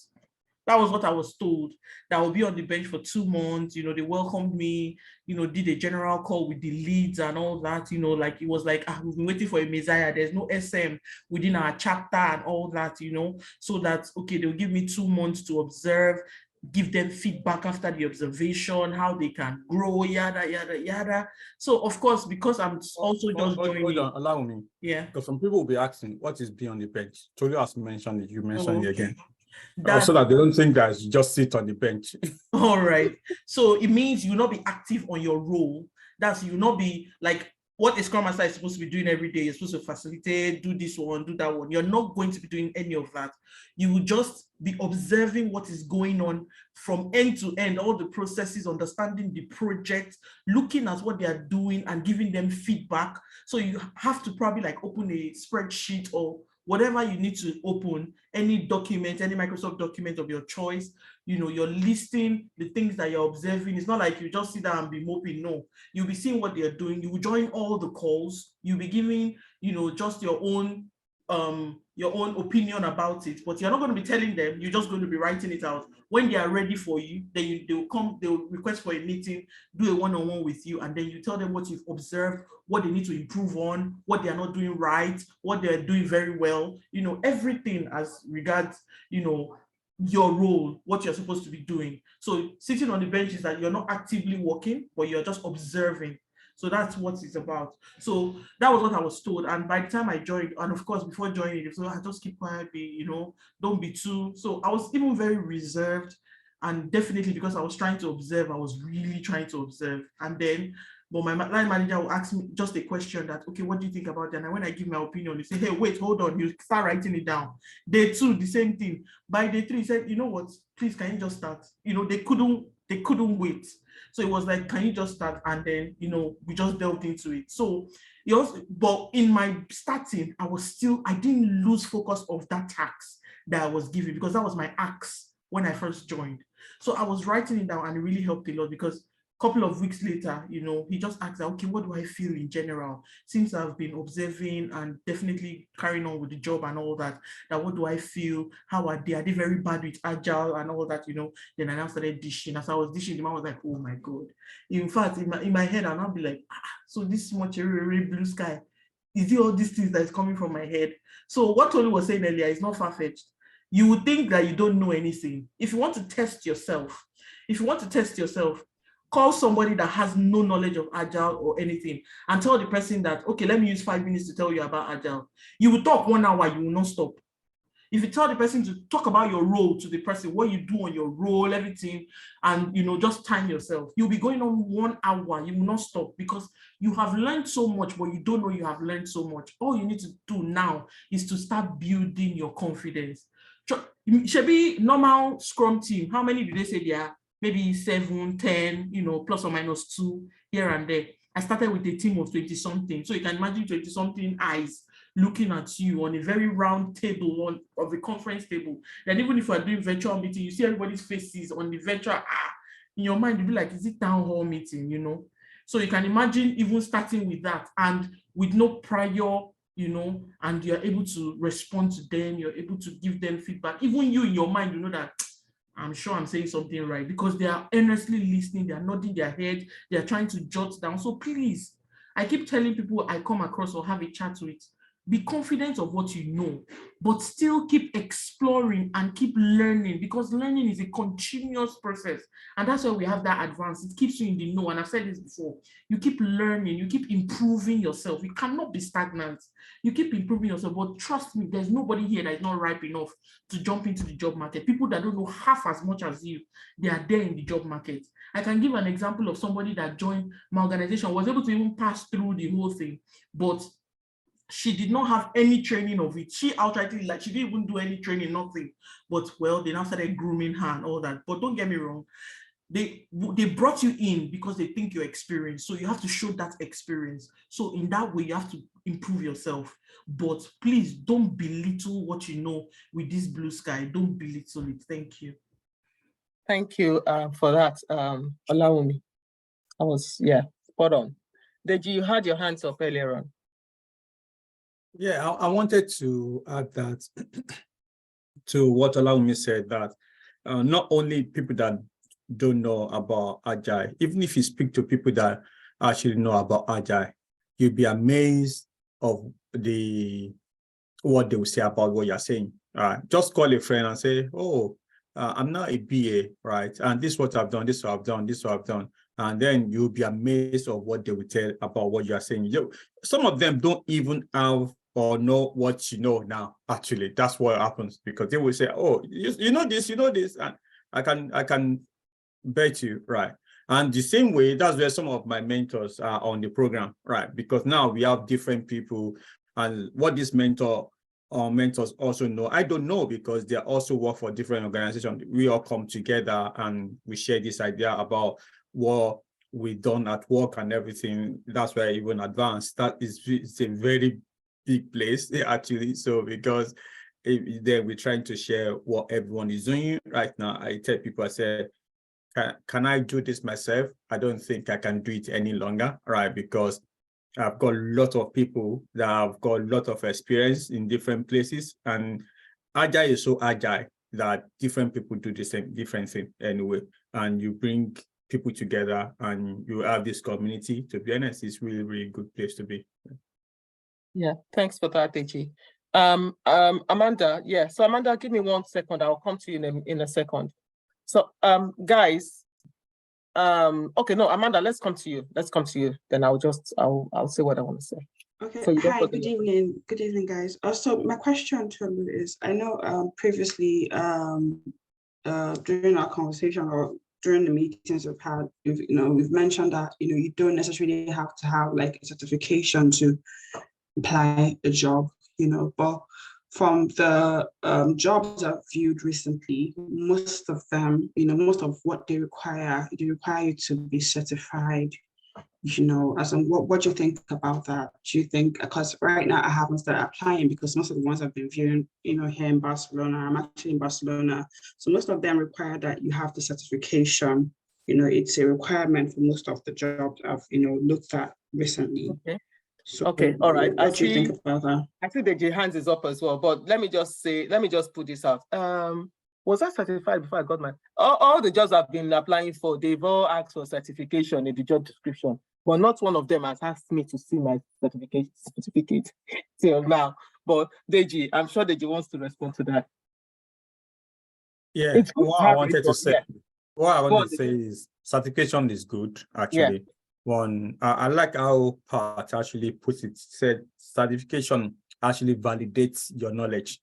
That was what I was told, that I will be on the bench for 2 months. They welcomed me, did a general call with the leads and all that, like it was like, we've been waiting for a messiah. There's no SM within our chapter and all that, so that, okay, they'll give me 2 months to observe, give them feedback after the observation, how they can grow, yada, yada, yada. So of course, because I'm also just joining. Hold on, allow me. Yeah. Because some people will be asking, what is be on the bench? Tolu has mentioned it, you mentioned it again. So that they don't think that you just sit on the bench. All right. So it means you will not be active on your role. That's you will not be like what a Scrum Master is supposed to be doing every day. You're supposed to facilitate, do this one, do that one. You're not going to be doing any of that. You will just be observing what is going on from end to end, all the processes, understanding the project, looking at what they are doing and giving them feedback. So you have to probably like open a spreadsheet or whatever you need to open, any document, any Microsoft document of your choice, you're listing the things that you're observing. It's not like you just sit down and be moping. No, you'll be seeing what they're doing. You will join all the calls. You'll be giving, just your own opinion about it, but you're not going to be telling them. You're just going to be writing it out. When they are ready for you, then they'll request for a meeting, do a one-on-one with you, and then you tell them what you've observed, what they need to improve on, what they are not doing right, what they're doing very well, everything as regards, your role, what you're supposed to be doing. So sitting on the bench is that you're not actively working, but you're just observing. So that's what it's about. So that was what I was told. And by the time I joined, and of course, before joining, so I just keep quiet, don't be too. So I was even very reserved. And definitely because I was trying to observe, I was really trying to observe. And then But my line manager will ask me just a question that, okay, what do you think about that? And when I give my opinion, they say, hey, wait, hold on, you start writing it down. Day 2, the same thing. By day 3, he said, you know what, please, can you just start? You know, they couldn't wait. So it was like, can you just start? And then, you know, we just delved into it. So but in my starting, I didn't lose focus of that task that I was given, because that was my ask when I first joined. So I was writing it down, and it really helped a lot, because a couple of weeks later, you know, he just asked, okay, what do I feel in general? Since I've been observing and definitely carrying on with the job and all that, what do I feel? How are they? Are they very bad with agile and all that, you know? Then I now started dishing. As I was dishing, the man was like, oh my God. In fact, in my head, I'll now be like, so this much blue sky, is it all these things that is coming from my head? So what Tolu was saying earlier is not far-fetched. You would think that you don't know anything. If you want to test yourself, call somebody that has no knowledge of agile or anything and tell the person that, okay, let me use 5 minutes to tell you about agile. You will talk 1 hour, you will not stop. If you tell the person to talk about your role to the person, what you do on your role, everything, and, you know, just time yourself, you'll be going on 1 hour, you will not stop, because you have learned so much, but you don't know you have learned so much. All you need to do now is to start building your confidence. Should be normal Scrum team. How many do they say they are? Maybe 7, 10, you know, plus or minus 2 here and there. I started with a team of 20-something. So you can imagine 20-something eyes looking at you on a very round table of a conference table. Then even if you're doing virtual meeting, you see everybody's faces on the virtual, in your mind, you'll be like, is it town hall meeting, you know? So you can imagine even starting with that and with no prior, you know, and you're able to respond to them, you're able to give them feedback. Even you in your mind, you know that, I'm sure I'm saying something right, because they are earnestly listening, they are nodding their head, they are trying to jot down. So please, I keep telling people I come across or have a chat with, be confident of what you know, but still keep exploring and keep learning, because learning is a continuous process. And that's why we have that advance. It keeps you in the know. And I've said this before, you keep learning, you keep improving yourself. You cannot be stagnant. You keep improving yourself, but trust me, there's nobody here that is not ripe enough to jump into the job market. People that don't know half as much as you, they are there in the job market. I can give an example of somebody that joined my organization, was able to even pass through the whole thing, but she did not have any training of it. She outrightly, like, she didn't even do any training, nothing. But, well, they now started grooming her and all that. But don't get me wrong, they brought you in because they think you're experienced. So you have to show that experience. So in that way, you have to improve yourself. But please don't belittle what you know with this blue sky. Don't belittle it. Thank you. Thank you for that, Olawumi. I was, spot on. Deji, you had your hands up earlier on. Yeah, I wanted to add that to what Olawumi said, that not only people that don't know about Agile, even if you speak to people that actually know about Agile, you'll be amazed of what they will say about what you're saying. Just call a friend and say, oh, I'm not a BA, right? And this is what I've done, this is what I've done, this is what I've done. And then you'll be amazed of what they will tell about what you're saying. Some of them don't even have or know what you know now. Actually, that's what happens, because they will say, oh, you know this, and I can bet you, right? And the same way, that's where some of my mentors are on the program, right? Because now we have different people, and what this mentors also know, I don't know, because they also work for different organizations. We all come together and we share this idea about what we've done at work and everything. That's why even advanced, it's a very big place actually. So because then we're trying to share what everyone is doing right now. I tell people, I said, can I do this myself? I don't think I can do it any longer, right? Because I've got a lot of people that have got a lot of experience in different places, and Agile is so agile that different people do the same different thing anyway. And you bring people together and you have this community. To be honest, it's really, really good place to be. Yeah, thanks for that, Deji. Amanda, so Amanda, give me 1 second. I'll come to you in a second. So, guys, okay, no, Amanda, let's come to you. Then I'll say what I want to say. Okay. So Hi, good evening. Good evening, guys. So my question to you is, I know previously during our conversation, or during the meetings we've had, we've mentioned that, you don't necessarily have to have like a certification to apply a job, but from the jobs I've viewed recently, most of them, most of what they require you to be certified, as in what do you think about that? Do you think, because right now I haven't started applying because most of the ones I've been viewing, here in Barcelona, I'm actually in Barcelona. So most of them require that you have the certification. It's a requirement for most of the jobs I've, looked at recently. Okay. So Okay, all right. What do you think about that? I think the hands is up as well, but let me just put this out. Was I certified before I got my, all the jobs I've been applying for, they've all asked for certification in the job description, but not one of them has asked me to see my certificate till now. But Deji, I'm sure Deji wants to respond to that. Yeah, what I wanted to say is certification is good, actually. Yeah. One, I like how Pat actually put it, said certification actually validates your knowledge,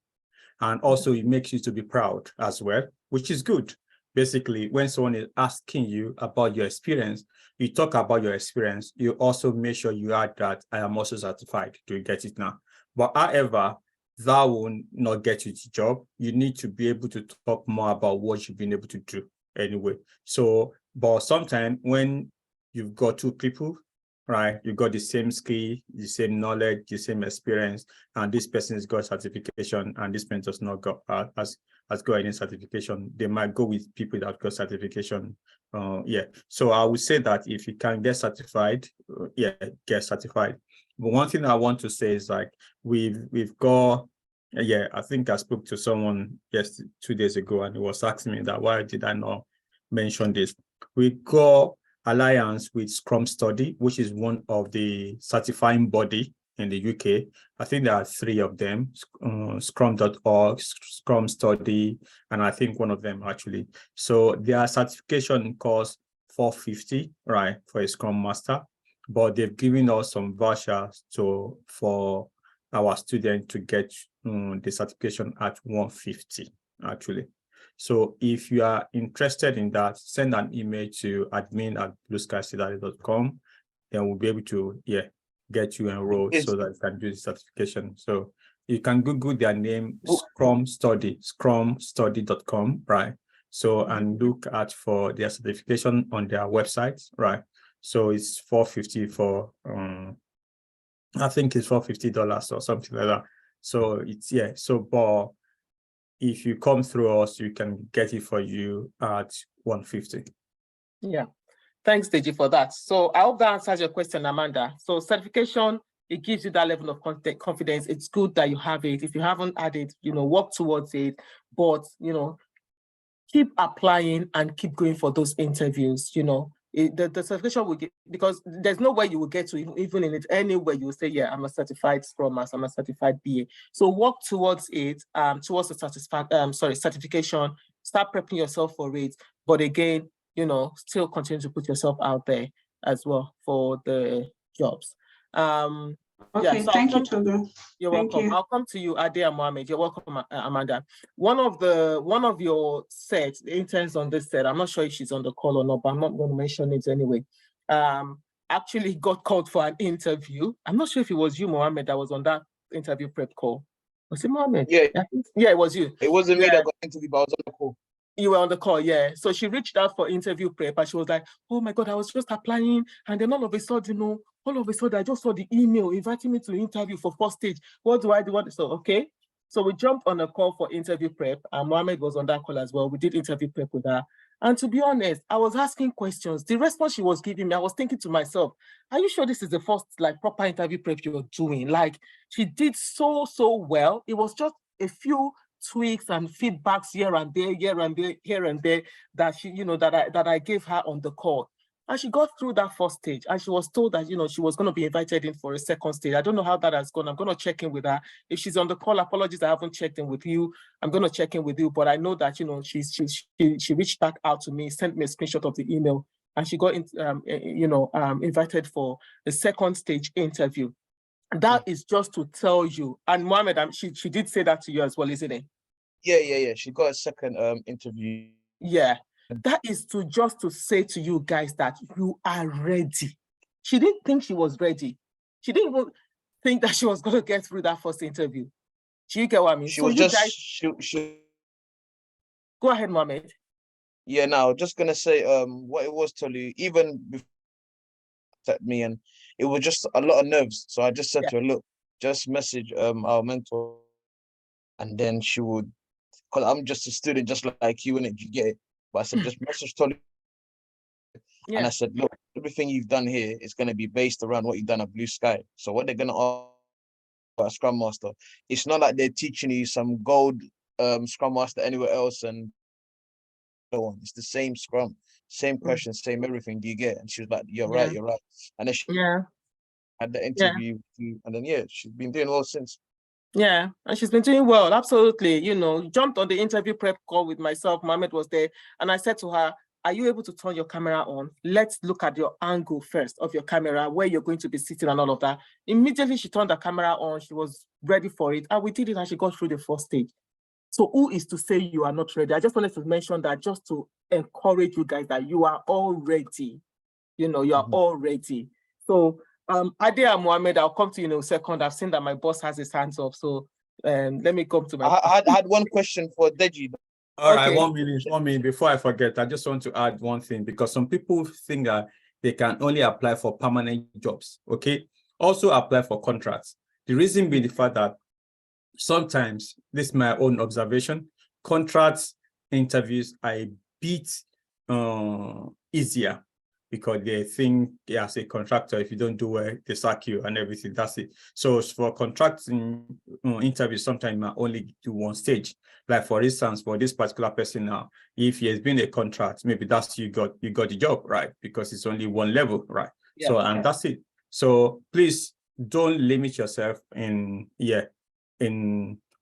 and also it makes you to be proud as well, which is good. Basically, when someone is asking you about your experience, you talk about your experience, you also make sure you add that I am also certified. Do you get it now? But however, that will not get you the job. You need to be able to talk more about what you've been able to do anyway. So, but sometimes when you've got two people, right? You got the same skill, the same knowledge, the same experience, and this person has got certification, and this person does not got has got any certification. They might go with people that got certification. Yeah. So I would say that if you can get certified, get certified. But one thing I want to say is like we've got. Yeah, I think I spoke to someone 2 days ago, and he was asking me that why did I not mention this? We got alliance with Scrum Study, which is one of the certifying body in the UK. I think there are 3 of them, Scrum.org, Scrum Study, and I think one of them actually. So their certification costs $450, right, for a Scrum Master, but they've given us some vouchers for our students to get the certification at $150, actually. So if you are interested in that, send an email to admin@blueskycitadel.com, then we'll be able to get you enrolled so that you can do the certification. So you can Google their name, Scrum Study, scrumstudy.com, right? So and look at for their certification on their website, right? So it's $450 for I think it's $450 or something like that. So it's but if you come through us, you can get it for you at $150. Yeah. Thanks, Deji, for that. So I hope that answers your question, Amanda. So certification, it gives you that level of confidence. It's good that you have it. If you haven't had it, work towards it. But, keep applying and keep going for those interviews, the certification will get, because there's no way you will get to even in it anywhere you will say, yeah, I'm a certified Scrum Master, I'm a certified BA. So work towards it, towards the certification, start prepping yourself for it. But again, still continue to put yourself out there as well for the jobs. Okay, so thank you, Togo. You're Thank welcome. you. I'll come to you, Ade and Mohammed. You're welcome, Amanda. One of your sets, the interns on this set, I'm not sure if she's on the call or not, but I'm not going to mention it anyway. Actually got called for an interview. I'm not sure if it was you, Mohammed, that was on that interview prep call. Was it Mohammed? Yeah, it was you. It wasn't me that got interviewed, but I was on the call. You were on the call, yeah. So she reached out for interview prep, and she was like, "Oh my God, I was just applying, and then all of a sudden, I just saw the email inviting me to interview for first stage. What do I do? So okay, so we jumped on a call for interview prep, and Mohammed was on that call as well. We did interview prep with her, and to be honest, I was asking questions. The response she was giving me, I was thinking to myself, "Are you sure this is the first proper interview prep you're doing?" She did so well. It was just a few tweaks and feedbacks here and there that she, that I gave her on the call. And she got through that first stage, and she was told that, she was going to be invited in for a second stage. I don't know how that has gone. I'm going to check in with her. If she's on the call, apologies, I haven't checked in with you. I'm going to check in with you, but I know that, she reached back out to me, sent me a screenshot of the email, and she got invited for the second stage interview. That is just to tell you. And Mohammed, she did say that to you as well, isn't it? Yeah. She got a second interview. Yeah. That is just to say to you guys that you are ready. She didn't think she was ready. She didn't even think that she was going to get through that first interview. Do you get what I mean? She So was you just guys, she go ahead, Mohammed. yeah. Now, just gonna say what it was, Tolu. Even before at me, and it was just a lot of nerves. So I just said to her, look, just message our mentor, and then she would, because I'm just a student, just like you, innit? You get it. But I said, just message Tolu. And I said, look, everything you've done here is going to be based around what you've done at Blue Sky. So what they're going to ask a Scrum Master, it's not like they're teaching you some gold Scrum Master anywhere else and so on. It's the same Scrum, same question, same everything. Do you get it? And she was like, you're right. And then she had the interview with you, and then she's been doing well since. Yeah, and she's been doing well, absolutely. You know, jumped on the interview prep call with myself. Mohammed was there, and I said to her, are you able to turn your camera on? Let's look at your angle first of your camera, where you're going to be sitting and all of that. Immediately she turned the camera on, she was ready for it, and we did it, and she got through the first stage. So who is to say you are not ready? I just wanted to mention that just to encourage you guys that you are all ready. You know, you are all ready. So Ade and Mohammed, I'll come to you in a second. I've seen that my boss has his hands up, so let me come to my. I had one question for Deji. All right, 1 minute. Before I forget, I just want to add one thing, because some people think that they can only apply for permanent jobs, okay? Also apply for contracts. The reason being the fact that sometimes, this is my own observation, contracts interviews are a bit easier, because they think, as a contractor, if you don't do well, they sack you and everything, that's it. So for contracting interviews, sometimes you might only do one stage. Like for instance, for this particular person now, if he has been a contract, maybe that's you got the job, right? Because it's only one level, right? And that's it. So please don't limit yourself in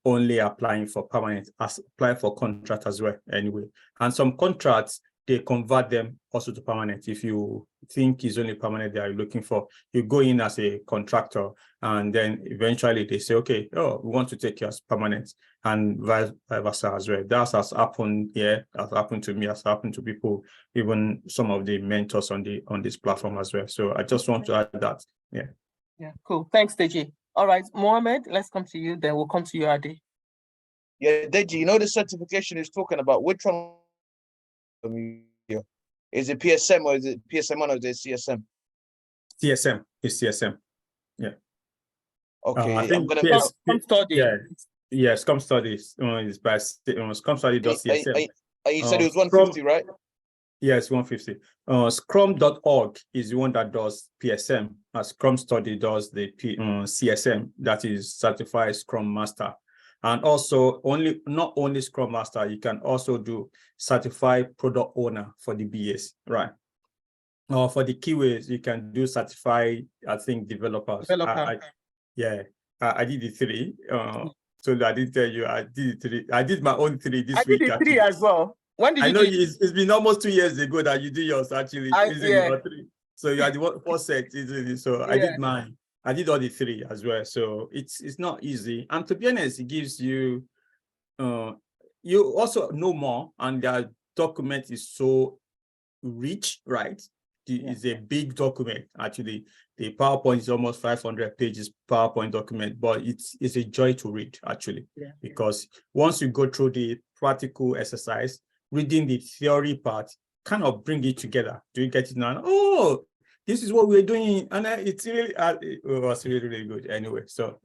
only applying for permanent, apply for contract as well anyway. And some contracts, they convert them also to permanent. If you think it's only permanent they are looking for, you go in as a contractor, and then eventually they say, okay, we want to take you as permanent, and vice versa as well. That has happened here, has happened to me, has happened to people, even some of the mentors on this platform as well. So I just want to add that. Yeah, cool. Thanks, Deji. All right, Mohammed, let's come to you, then we'll come to you, Ade. Yeah, Deji, you know the certification is talking about, which one? Is it PSM or is it PSM1 or is it CSM? CSM. It's CSM. Yeah. Okay. I think Scrum Study. Yeah, Scrum Studies is by Scrum Study.csm. You said it was 150, right? Yes, 150. Scrum.org is the one that does PSM. Scrum Study does the CSM, that is Certified Scrum Master. And also, not only Scrum Master, you can also do Certified Product Owner for the BAs, right? For the keywords, you can do Certified, I think, Developers. I did the 3. So I didn't tell you, I did 3. I did my own 3 this week. I did the 3 as well. When did you do it? It's been almost 2 years ago that you do yours, actually. Your 3. So you are the first set, isn't it? So I did mine. I did all the 3 as well. So it's not easy. And to be honest, it gives you, you also know more, and the document is so rich, right? It's a big document, actually. The PowerPoint is almost 500 pages PowerPoint document, but it's a joy to read, actually, because once you go through the practical exercise, reading the theory part kind of bring it together. Do you get it now? Oh, this is what we're doing, and it's really it was really, really good anyway. So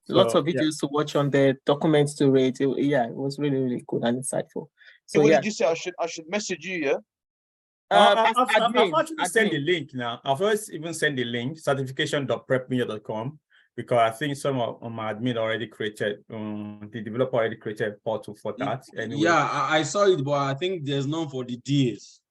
lots of videos to watch on the documents to read. It was really, really good and insightful. So what did you say? I should message you, I've actually sent the link now. I've always even sent the link, certification.prepmedia.com, because I think some of my admin already created, the developer already created a portal for that. Anyway. Yeah, I saw it, but I think there's none for the DAs.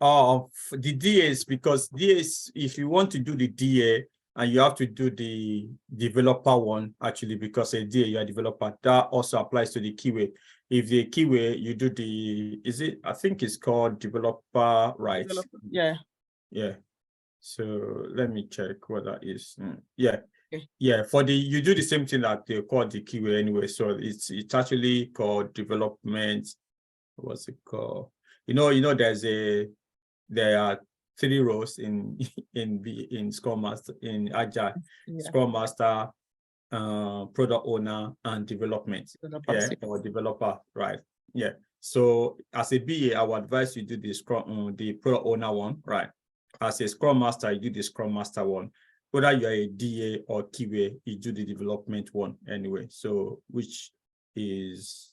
Oh, the DAs, because DAs, if you want to do the DA, and you have to do the developer one, actually, because a DA, you're a developer, that also applies to the keyway. If the keyway, you do I think it's called developer rights. Yeah. So let me check what that is. For you do the same thing that they call the keyway anyway. So it's actually called development. What's it called? there are 3 roles in Scrum Master, in Agile: Scrum Master, product owner, and development. Or developer, right? Yeah. So as a BA, I would advise you do the product owner one, right? As a Scrum Master, you do the Scrum Master one. Whether you're a DA or QA, you do the development one anyway. So which is,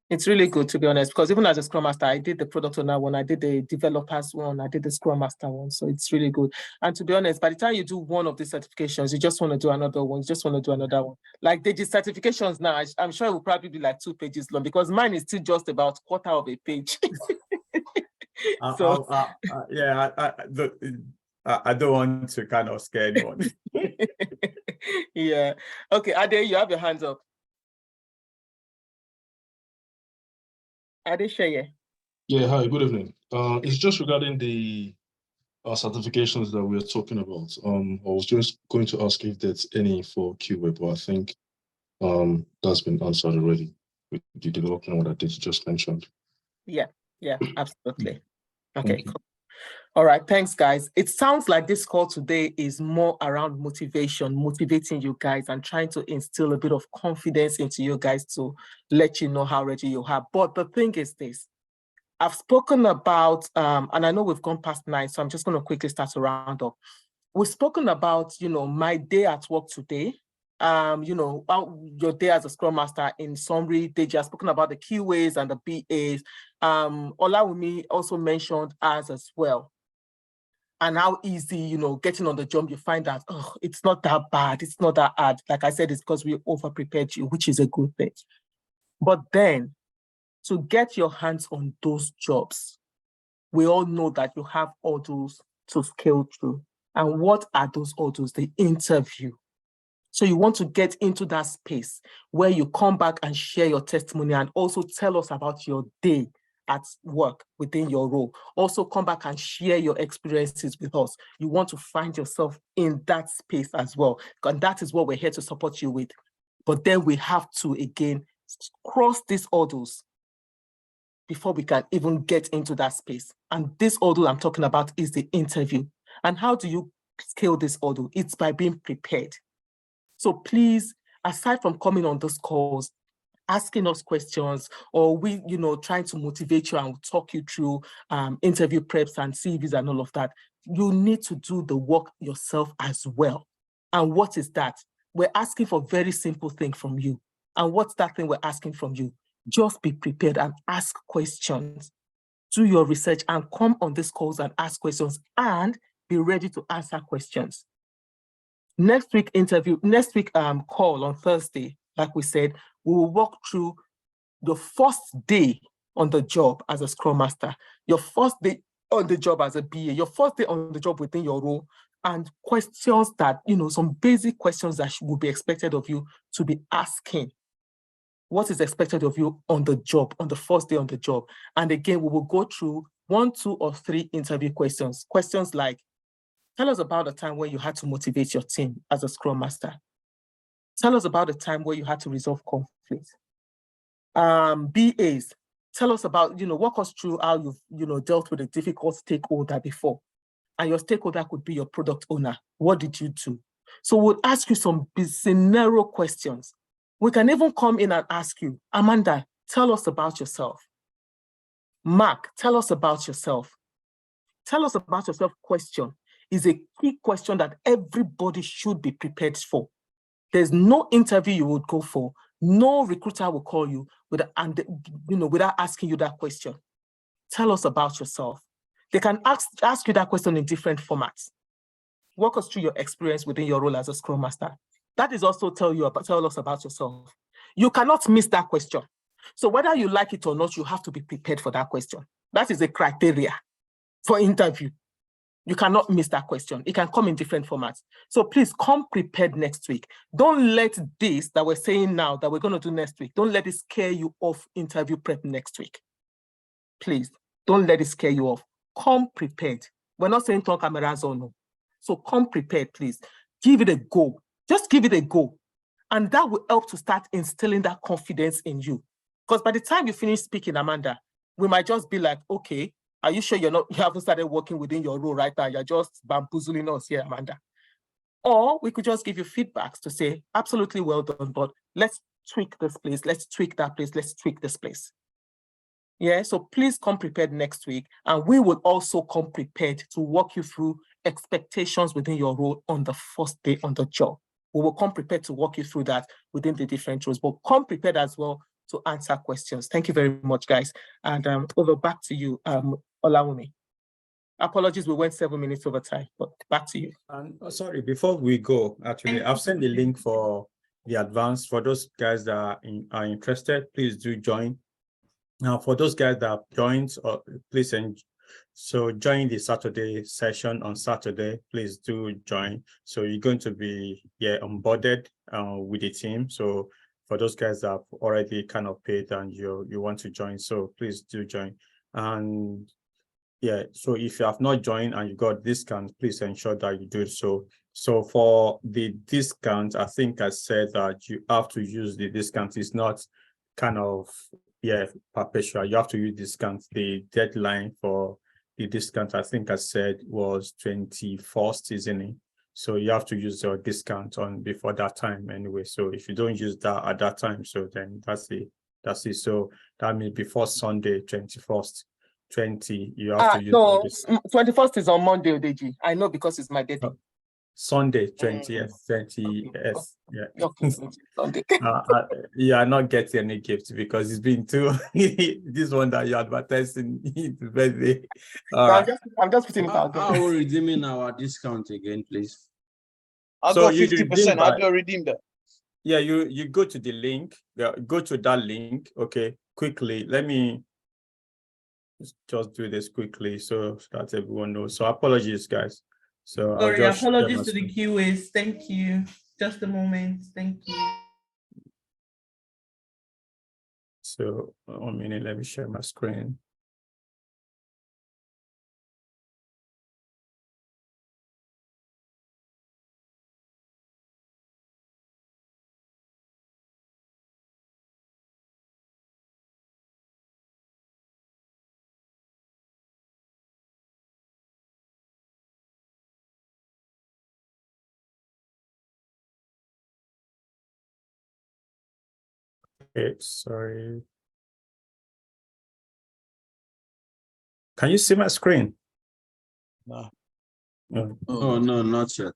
It's really good, to be honest, because even as a Scrum Master, I did the product owner one, I did the developers one, I did the Scrum Master one. So it's really good. And to be honest, by the time you do one of these certifications, you just want to do another one. You just want to do another one. Like the certifications now, I'm sure it will probably be like 2 pages long, because mine is still just about quarter of a page. So I don't want to kind of scare anyone. Yeah. Okay, Ade, you have your hands up. Adesheye. Yeah, hi, good evening. It's just regarding the certifications that we're talking about. I was just going to ask if there's any for QA, but I think that's been answered already with the development that you just mentioned. Yeah, absolutely. Okay, cool. All right, thanks, guys. It sounds like this call today is more around motivating you guys and trying to instill a bit of confidence into you guys to let you know how ready you are. But the thing is this, I've spoken about, and I know we've gone past 9, so I'm just going to quickly start to round up. We've spoken about, my day at work today, your day as a Scrum Master. In summary, they just spoken about the QAs and the BAs. Olawumi also mentioned us as well. And how easy, getting on the job, you find that, it's not that bad, it's not that hard. Like I said, it's because we over-prepared you, which is a good thing. But then, to get your hands on those jobs, we all know that you have hurdles to scale through. And what are those hurdles? The interview. So you want to get into that space where you come back and share your testimony and also tell us about your day at work within your role. Also come back and share your experiences with us. You want to find yourself in that space as well. And that is what we're here to support you with. But then we have to, again, cross these hurdles before we can even get into that space. And this hurdle I'm talking about is the interview. And how do you scale this hurdle? It's by being prepared. So please, aside from coming on those calls, asking us questions, or we, trying to motivate you and talk you through interview preps and CVs and all of that, you need to do the work yourself as well. And what is that? We're asking for a very simple thing from you. And what's that thing we're asking from you? Just be prepared and ask questions. Do your research and come on these calls and ask questions and be ready to answer questions. Next week call on Thursday, like we said, we will walk through the first day on the job as a Scrum Master, your first day on the job as a BA, your first day on the job within your role, and questions that, some basic questions that will be expected of you to be asking. What is expected of you on the job, on the first day on the job? And again, we will go through 1, 2, or 3 interview questions. Questions like, tell us about a time where you had to motivate your team as a Scrum Master. Tell us about a time where you had to resolve conflict. BAs, tell us about, walk us through how you've, dealt with a difficult stakeholder before. And your stakeholder could be your product owner. What did you do? So we'll ask you some scenario questions. We can even come in and ask you, Amanda, tell us about yourself. Mark, tell us about yourself. Tell us about yourself question is a key question that everybody should be prepared for. There's no interview you would go for, no recruiter will call you without asking you that question. Tell us about yourself. They can ask you that question in different formats. Walk us through your experience within your role as a Scrum Master. That is also tell us about yourself. You cannot miss that question. So whether you like it or not, you have to be prepared for that question. That is a criteria for interview. You cannot miss that question. It can come in different formats. So please come prepared next week. Don't let this that we're saying now that we're going to do next week, don't let it scare you off interview prep next week. Please, don't let it scare you off. Come prepared. We're not saying turn cameras on. No. So come prepared, please. Give it a go. Just give it a go. And that will help to start instilling that confidence in you. Because by the time you finish speaking, Amanda, we might just be like, okay, are you sure you haven't started working within your role right now? You're just bamboozling us here, Amanda. Or we could just give you feedbacks to say, absolutely well done, but let's tweak this place, let's tweak that place, let's tweak this place. Yeah, so please come prepared next week, and we will also come prepared to walk you through expectations within your role on the first day on the job. We will come prepared to walk you through that within the different roles, but come prepared as well to answer questions. Thank you very much, guys. And over back to you, Olawumi. Apologies, we went 7 minutes over time, but back to you. Sorry, before we go, actually, I've sent the link for the advance. For those guys that are interested, please do join. Now, for those guys that have joined, please join the Saturday session on Saturday. Please do join. So you're going to be onboarded with the team. So for those guys that have already kind of paid and you want to join, so please do join. And so if you have not joined and you got discount, please ensure that you do so. So for the discount, I think I said that you have to use the discount. It's not kind of perpetual. You have to use discount. The deadline for the discount, I think I said, was 21st, isn't it? So you have to use your discount on before that time anyway. So if you don't use that at that time, so then that's it. So that means before Sunday, 21st, 20, you have to use no, this. 21st is on Monday, Odeji. I know because it's my birthday. Sunday, 20th, 20th. Yeah. Okay, Sunday. You are not getting any gift because it's been too this one that you're advertising is birthday. I'm just putting it out there. How are we redeeming our discount again, please? I'll go 50%. How do I redeem that? Yeah, you go to the link. Go to that link. Okay, quickly. Let me just do this quickly so that everyone knows. So apologies, guys. So sorry, apologies to the QAs. Thank you. Just a moment. Thank you. So 1 minute, let me share my screen. Okay, sorry. Can you see my screen? No. No. Oh, no, not yet.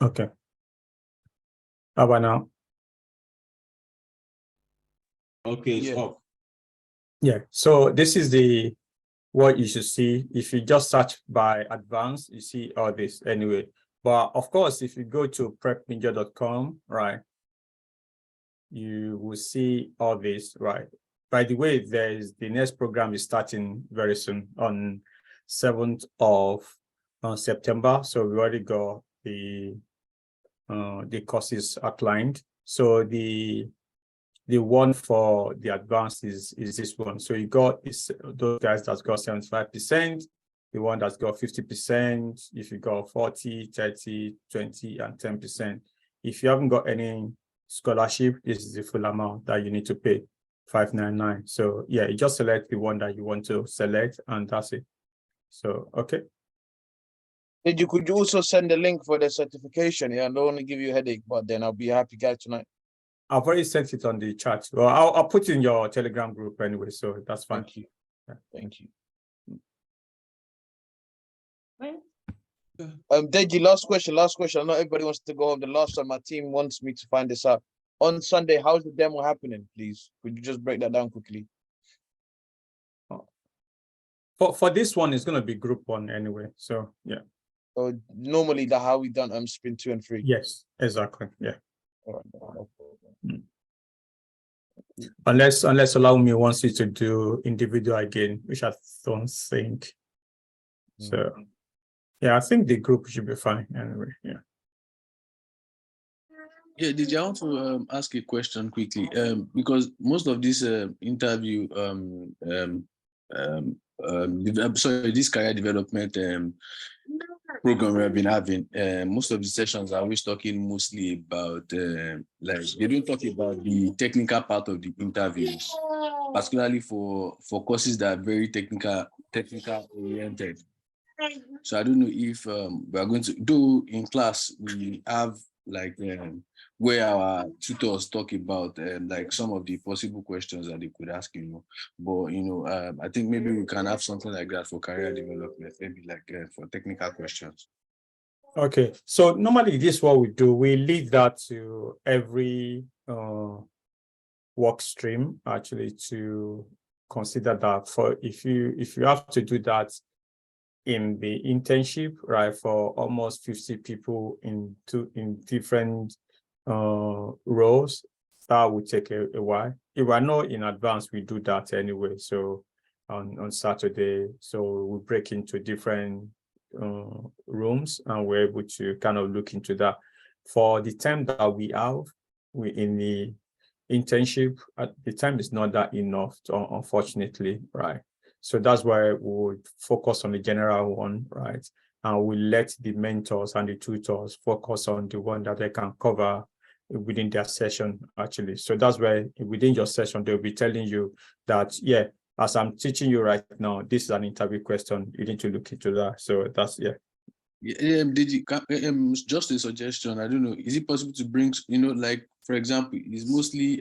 Okay. How about now? Okay, it's up. Yeah, so this is what you should see. If you just search by advanced, you see all this anyway. But of course, if you go to prepninja.com, right, you will see all this, right? By the way, the next program is starting very soon on 7th of September. So we already got the courses outlined. So the one for the advanced is this one. So you got those guys that's got 75%, the one that's got 50%, if you got 40, 30, 20, and 10%. If you haven't got any scholarship, this is the full amount that you need to pay, $599. So yeah, you just select the one that you want to select, and that's it. So okay. Could you also send the link for the certification? Yeah, I don't want to give you a headache, but then I'll be happy guys tonight. I've already sent it on the chat. Well, I'll put it in your Telegram group anyway, so that's fine. Thank you. Yeah. Thank you. Deji, last question. I know everybody wants to go home. The last one, my team wants me to find this out. On Sunday, how's the demo happening, please? Could you just break that down quickly? For this one, it's going to be group 1 anyway, so yeah. So normally how we done sprint 2 and 3. Yes, exactly. Yeah. All right, no problem. Unless Olawumi wants you to do individual again, which I don't think. So yeah, I think the group should be fine anyway. Yeah. Yeah, did I want to ask a question quickly? Because most of this interview, this career development program we have been having, most of the sessions are always talking mostly about like they don't talk about the technical part of the interviews, particularly for courses that are very technical oriented. So I don't know if we are going to do in class. We have like where our tutors talk about like some of the possible questions that they could ask, But I think maybe we can have something like that for career development, maybe like for technical questions. Okay, so normally this is what we do. We lead that to every work stream actually to consider that for if you have to do that in the internship, right, for almost 50 people in different roles, that would take a while. If I know in advance, we do that anyway. So on Saturday, so we break into different rooms and we're able to kind of look into that. For the time that we have, we in the internship, the time is not that enough, unfortunately, right? So that's why we would focus on the general one, right? And we let the mentors and the tutors focus on the one that they can cover within their session, actually. So that's why within your session, they'll be telling you that, yeah, as I'm teaching you right now, this is an interview question. You need to look into that. So that's, yeah. Just a suggestion. I don't know. Is it possible to bring, like, for example, it's mostly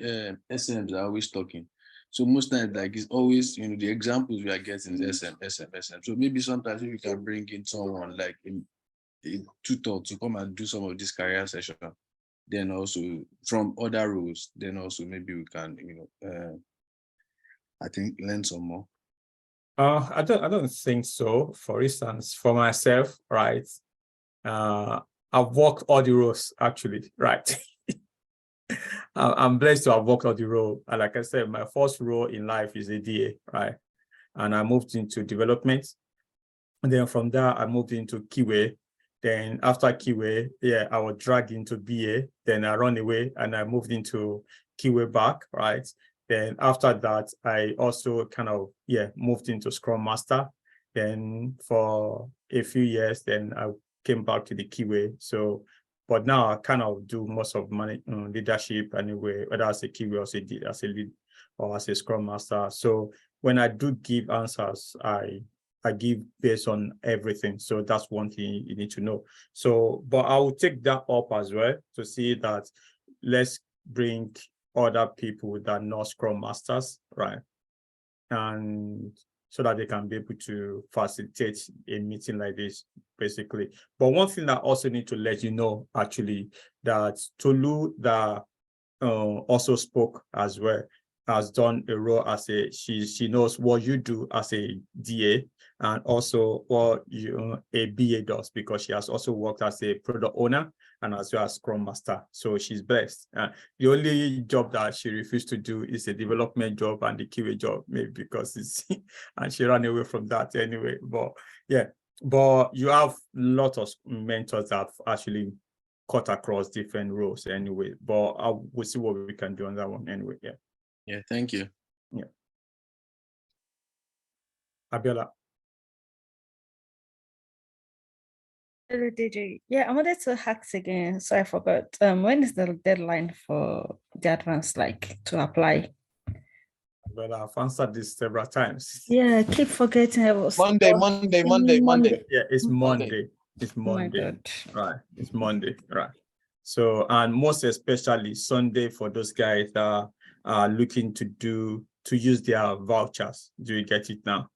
SMs are always talking. So most times, like, it's always, the examples we are getting is SM. So maybe sometimes if we can bring in someone like a tutor to come and do some of this career session, then also from other roles, then also maybe we can, I think learn some more. I don't think so. For instance, for myself, right? I've worked all the roles actually, right? I'm blessed to have worked all the role. And like I said, my first role in life is a DA, right? And I moved into development. And then from there, I moved into QA. Then after QA, yeah, I was dragged into BA. Then I ran away and I moved into QA back, right? Then after that, I also kind of, moved into Scrum Master. Then for a few years, then I came back to the QA. So, but now I kind of do most of my leadership anyway, whether as a QA or as a lead or as a Scrum Master. So when I do give answers, I give based on everything. So that's one thing you need to know. So, but I will take that up as well to see that let's bring other people that are not Scrum Masters, right? And so that they can be able to facilitate a meeting like this, basically. But one thing that I also need to let you know, actually, that Tolu that also spoke as well, has done a role as she knows what you do as a DA and also what a BA does, because she has also worked as a product owner and as well as Scrum Master. So she's blessed. The only job that she refused to do is a development job and the QA job, maybe because it's and she ran away from that anyway. But yeah, but you have a lot of mentors that actually cut across different roles anyway. But we'll see what we can do on that one anyway. Yeah. Yeah, thank you. Yeah. Abiola. Hello, DJ. Yeah, I wanted to ask again, so I forgot. When is the deadline for the advance, like, to apply? Well, I've answered this several times. Yeah, I keep forgetting. Monday. Yeah, it's Monday. It's Monday. Oh my God. Right. It's Monday. Right. So, and most especially Sunday for those guys that are looking to use their vouchers. Do you get it now?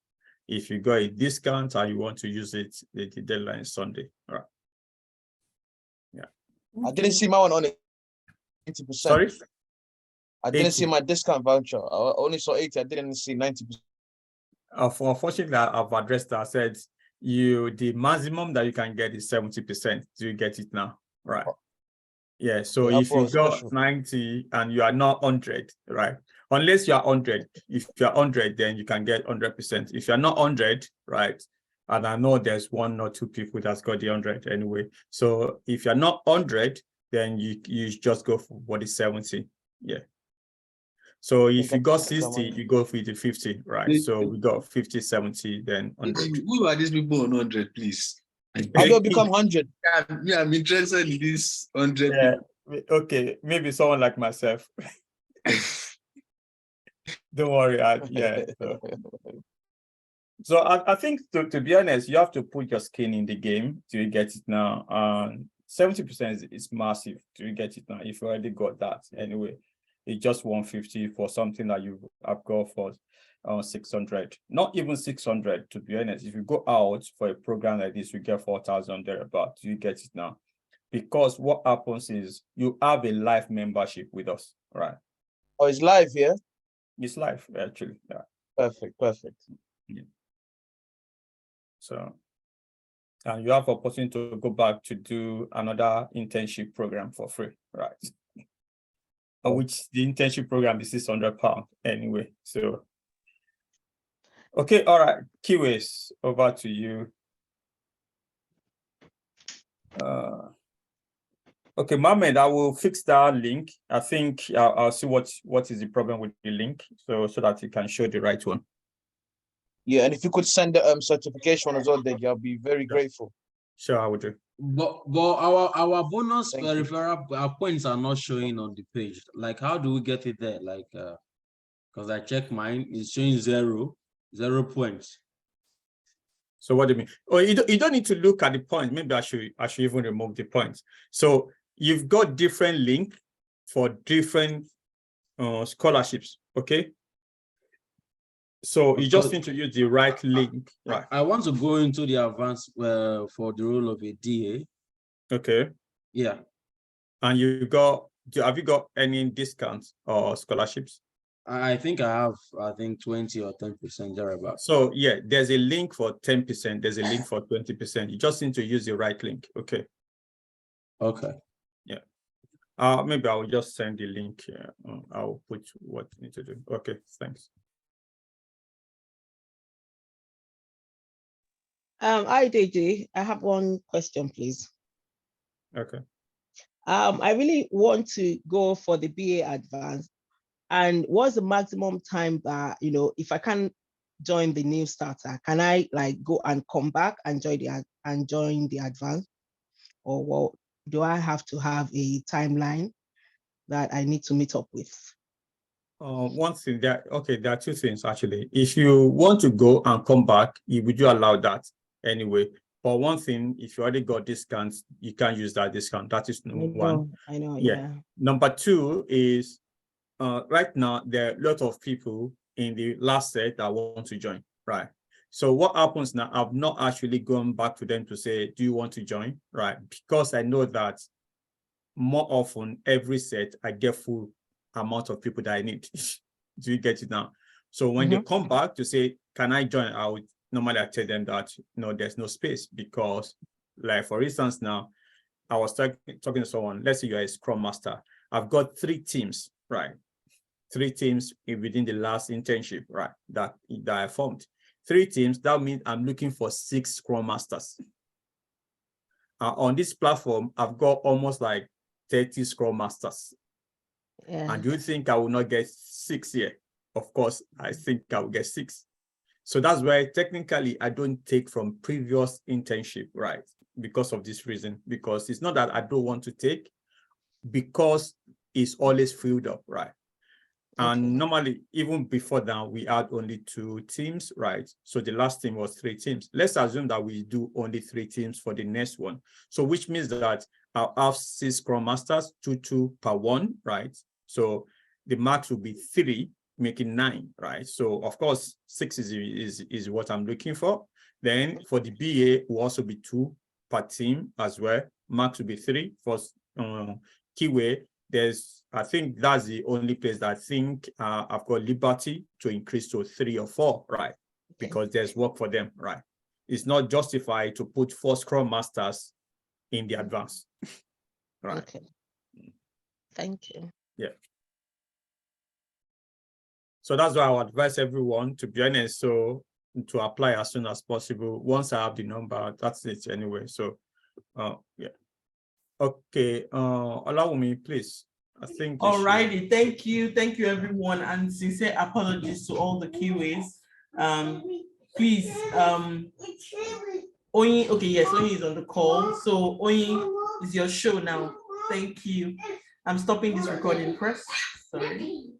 If you got a discount and you want to use it, the deadline is Sunday. All right. Yeah. I didn't see my one on it. 80%. Sorry? I didn't 80. see my discount voucher. I only saw 80. I didn't see 90%. Unfortunately, I've addressed that. I said the maximum that you can get is 70%. Do you get it now? Right. Yeah. So Yeah, if you got 90 and you are not 100, right? Unless you are 100, if you're 100, then you can get 100%. If you're not 100, right? And I know there's one or two people that's got the 100 anyway. So if you're not 100, then you just go for the 70. Yeah. So if you got 60, you go for the 50, right? So we got 50, 70, then 100. Who are these people on 100, please? How do I become 100? Yeah, I'm interested in this 100. Yeah, okay, maybe someone like myself. Don't worry. So I think to be honest, you have to put your skin in the game to get it now. 70% is massive to get it now. If you already got that anyway, it's just 150 for something that you have got for 600. Not even 600 to be honest. If you go out for a program like this, you get 4,000 thereabout. You get it now. Because what happens is you have a live membership with us, right? Oh, it's live, yeah? It's live, actually. Yeah. Perfect. Yeah. So, and you have opportunity to go back to do another internship program for free, right? Which the internship program is £600 anyway. So, okay, all right, Kiwis, over to you. Okay, Mohammed, I will fix that link. I think I'll see what is the problem with the link, so that you can show the right one. Yeah, and if you could send the certification as well, then I'll be very grateful. Sure, I will do. But our bonus referral points are not showing on the page. Like, how do we get it there? Like, because I checked mine, it's showing 0 points. So what do you mean? Oh, you don't need to look at the point. Maybe I should even remove the points. So you've got different link for different scholarships. Okay. So you just need to use the right link. Right. I want to go into the advanced for the role of a DA. Okay. Yeah. And have you got any discounts or scholarships? I think I have, 20 or 10% thereabout. So yeah, there's a link for 10%. There's a link for 20%. You just need to use the right link. Okay. Okay. Yeah. Maybe I'll just send the link here. I'll put what you need to do. Okay. Thanks. Hi, DJ. I have one question, please. Okay. I really want to go for the BA Advanced. And what's the maximum time that, if I can join the new starter, can I like go and come back and join the advanced? Or what do I have to have a timeline that I need to meet up with? One thing there are two things actually. If you want to go and come back, would you allow that anyway? But one thing, if you already got discounts, you can't use that discount. That is number one. I know. Yeah. Number two is right now there are a lot of people in the last set that want to join, right? So what happens now, I've not actually gone back to them to say, do you want to join, right? Because I know that more often every set I get full amount of people that I need. Do you get it now? So when they come back to say, can I join? I would normally tell them that no, there's no space, because like for instance now, I was talking to someone, let's say you're a Scrum Master. I've got 3 teams, right? 3 teams within the last internship, right? That I formed. 3 teams, that means I'm looking for 6 Scrum Masters. On this platform, I've got almost like 30 Scrum Masters. Yeah. And do you think I will not get 6 here? Of course, I think I will get 6. So that's why technically I don't take from previous internship, right? Because of this reason, because it's not that I don't want to take, because it's always filled up, right? And normally, even before that, we had only 2 teams, right? So the last team was 3 teams. Let's assume that we do only 3 teams for the next one. So which means that I'll have 6 Scrum Masters, 2 per one, right? So the max will be 3, making 9, right? So of course, 6 is what I'm looking for. Then for the BA, will also be 2 per team as well. Max will be 3 for Keyway. I think that's the only place that I think I've got liberty to increase to 3 or 4, right? Because there's work for them, right? It's not justified to put 4 Scrum Masters in the advance, right? Okay. Thank you. Yeah. So that's why I would advise everyone, to be honest, so to apply as soon as possible. Once I have the number, that's it anyway. So, yeah. Okay, allow me, please. I think. All righty, thank you everyone, and sincere apologies to all the Kiwis. Please, Oyin, okay, yes, Oyin is on the call. So Oyin, it's your show now. Thank you. I'm stopping this recording. Press. Sorry.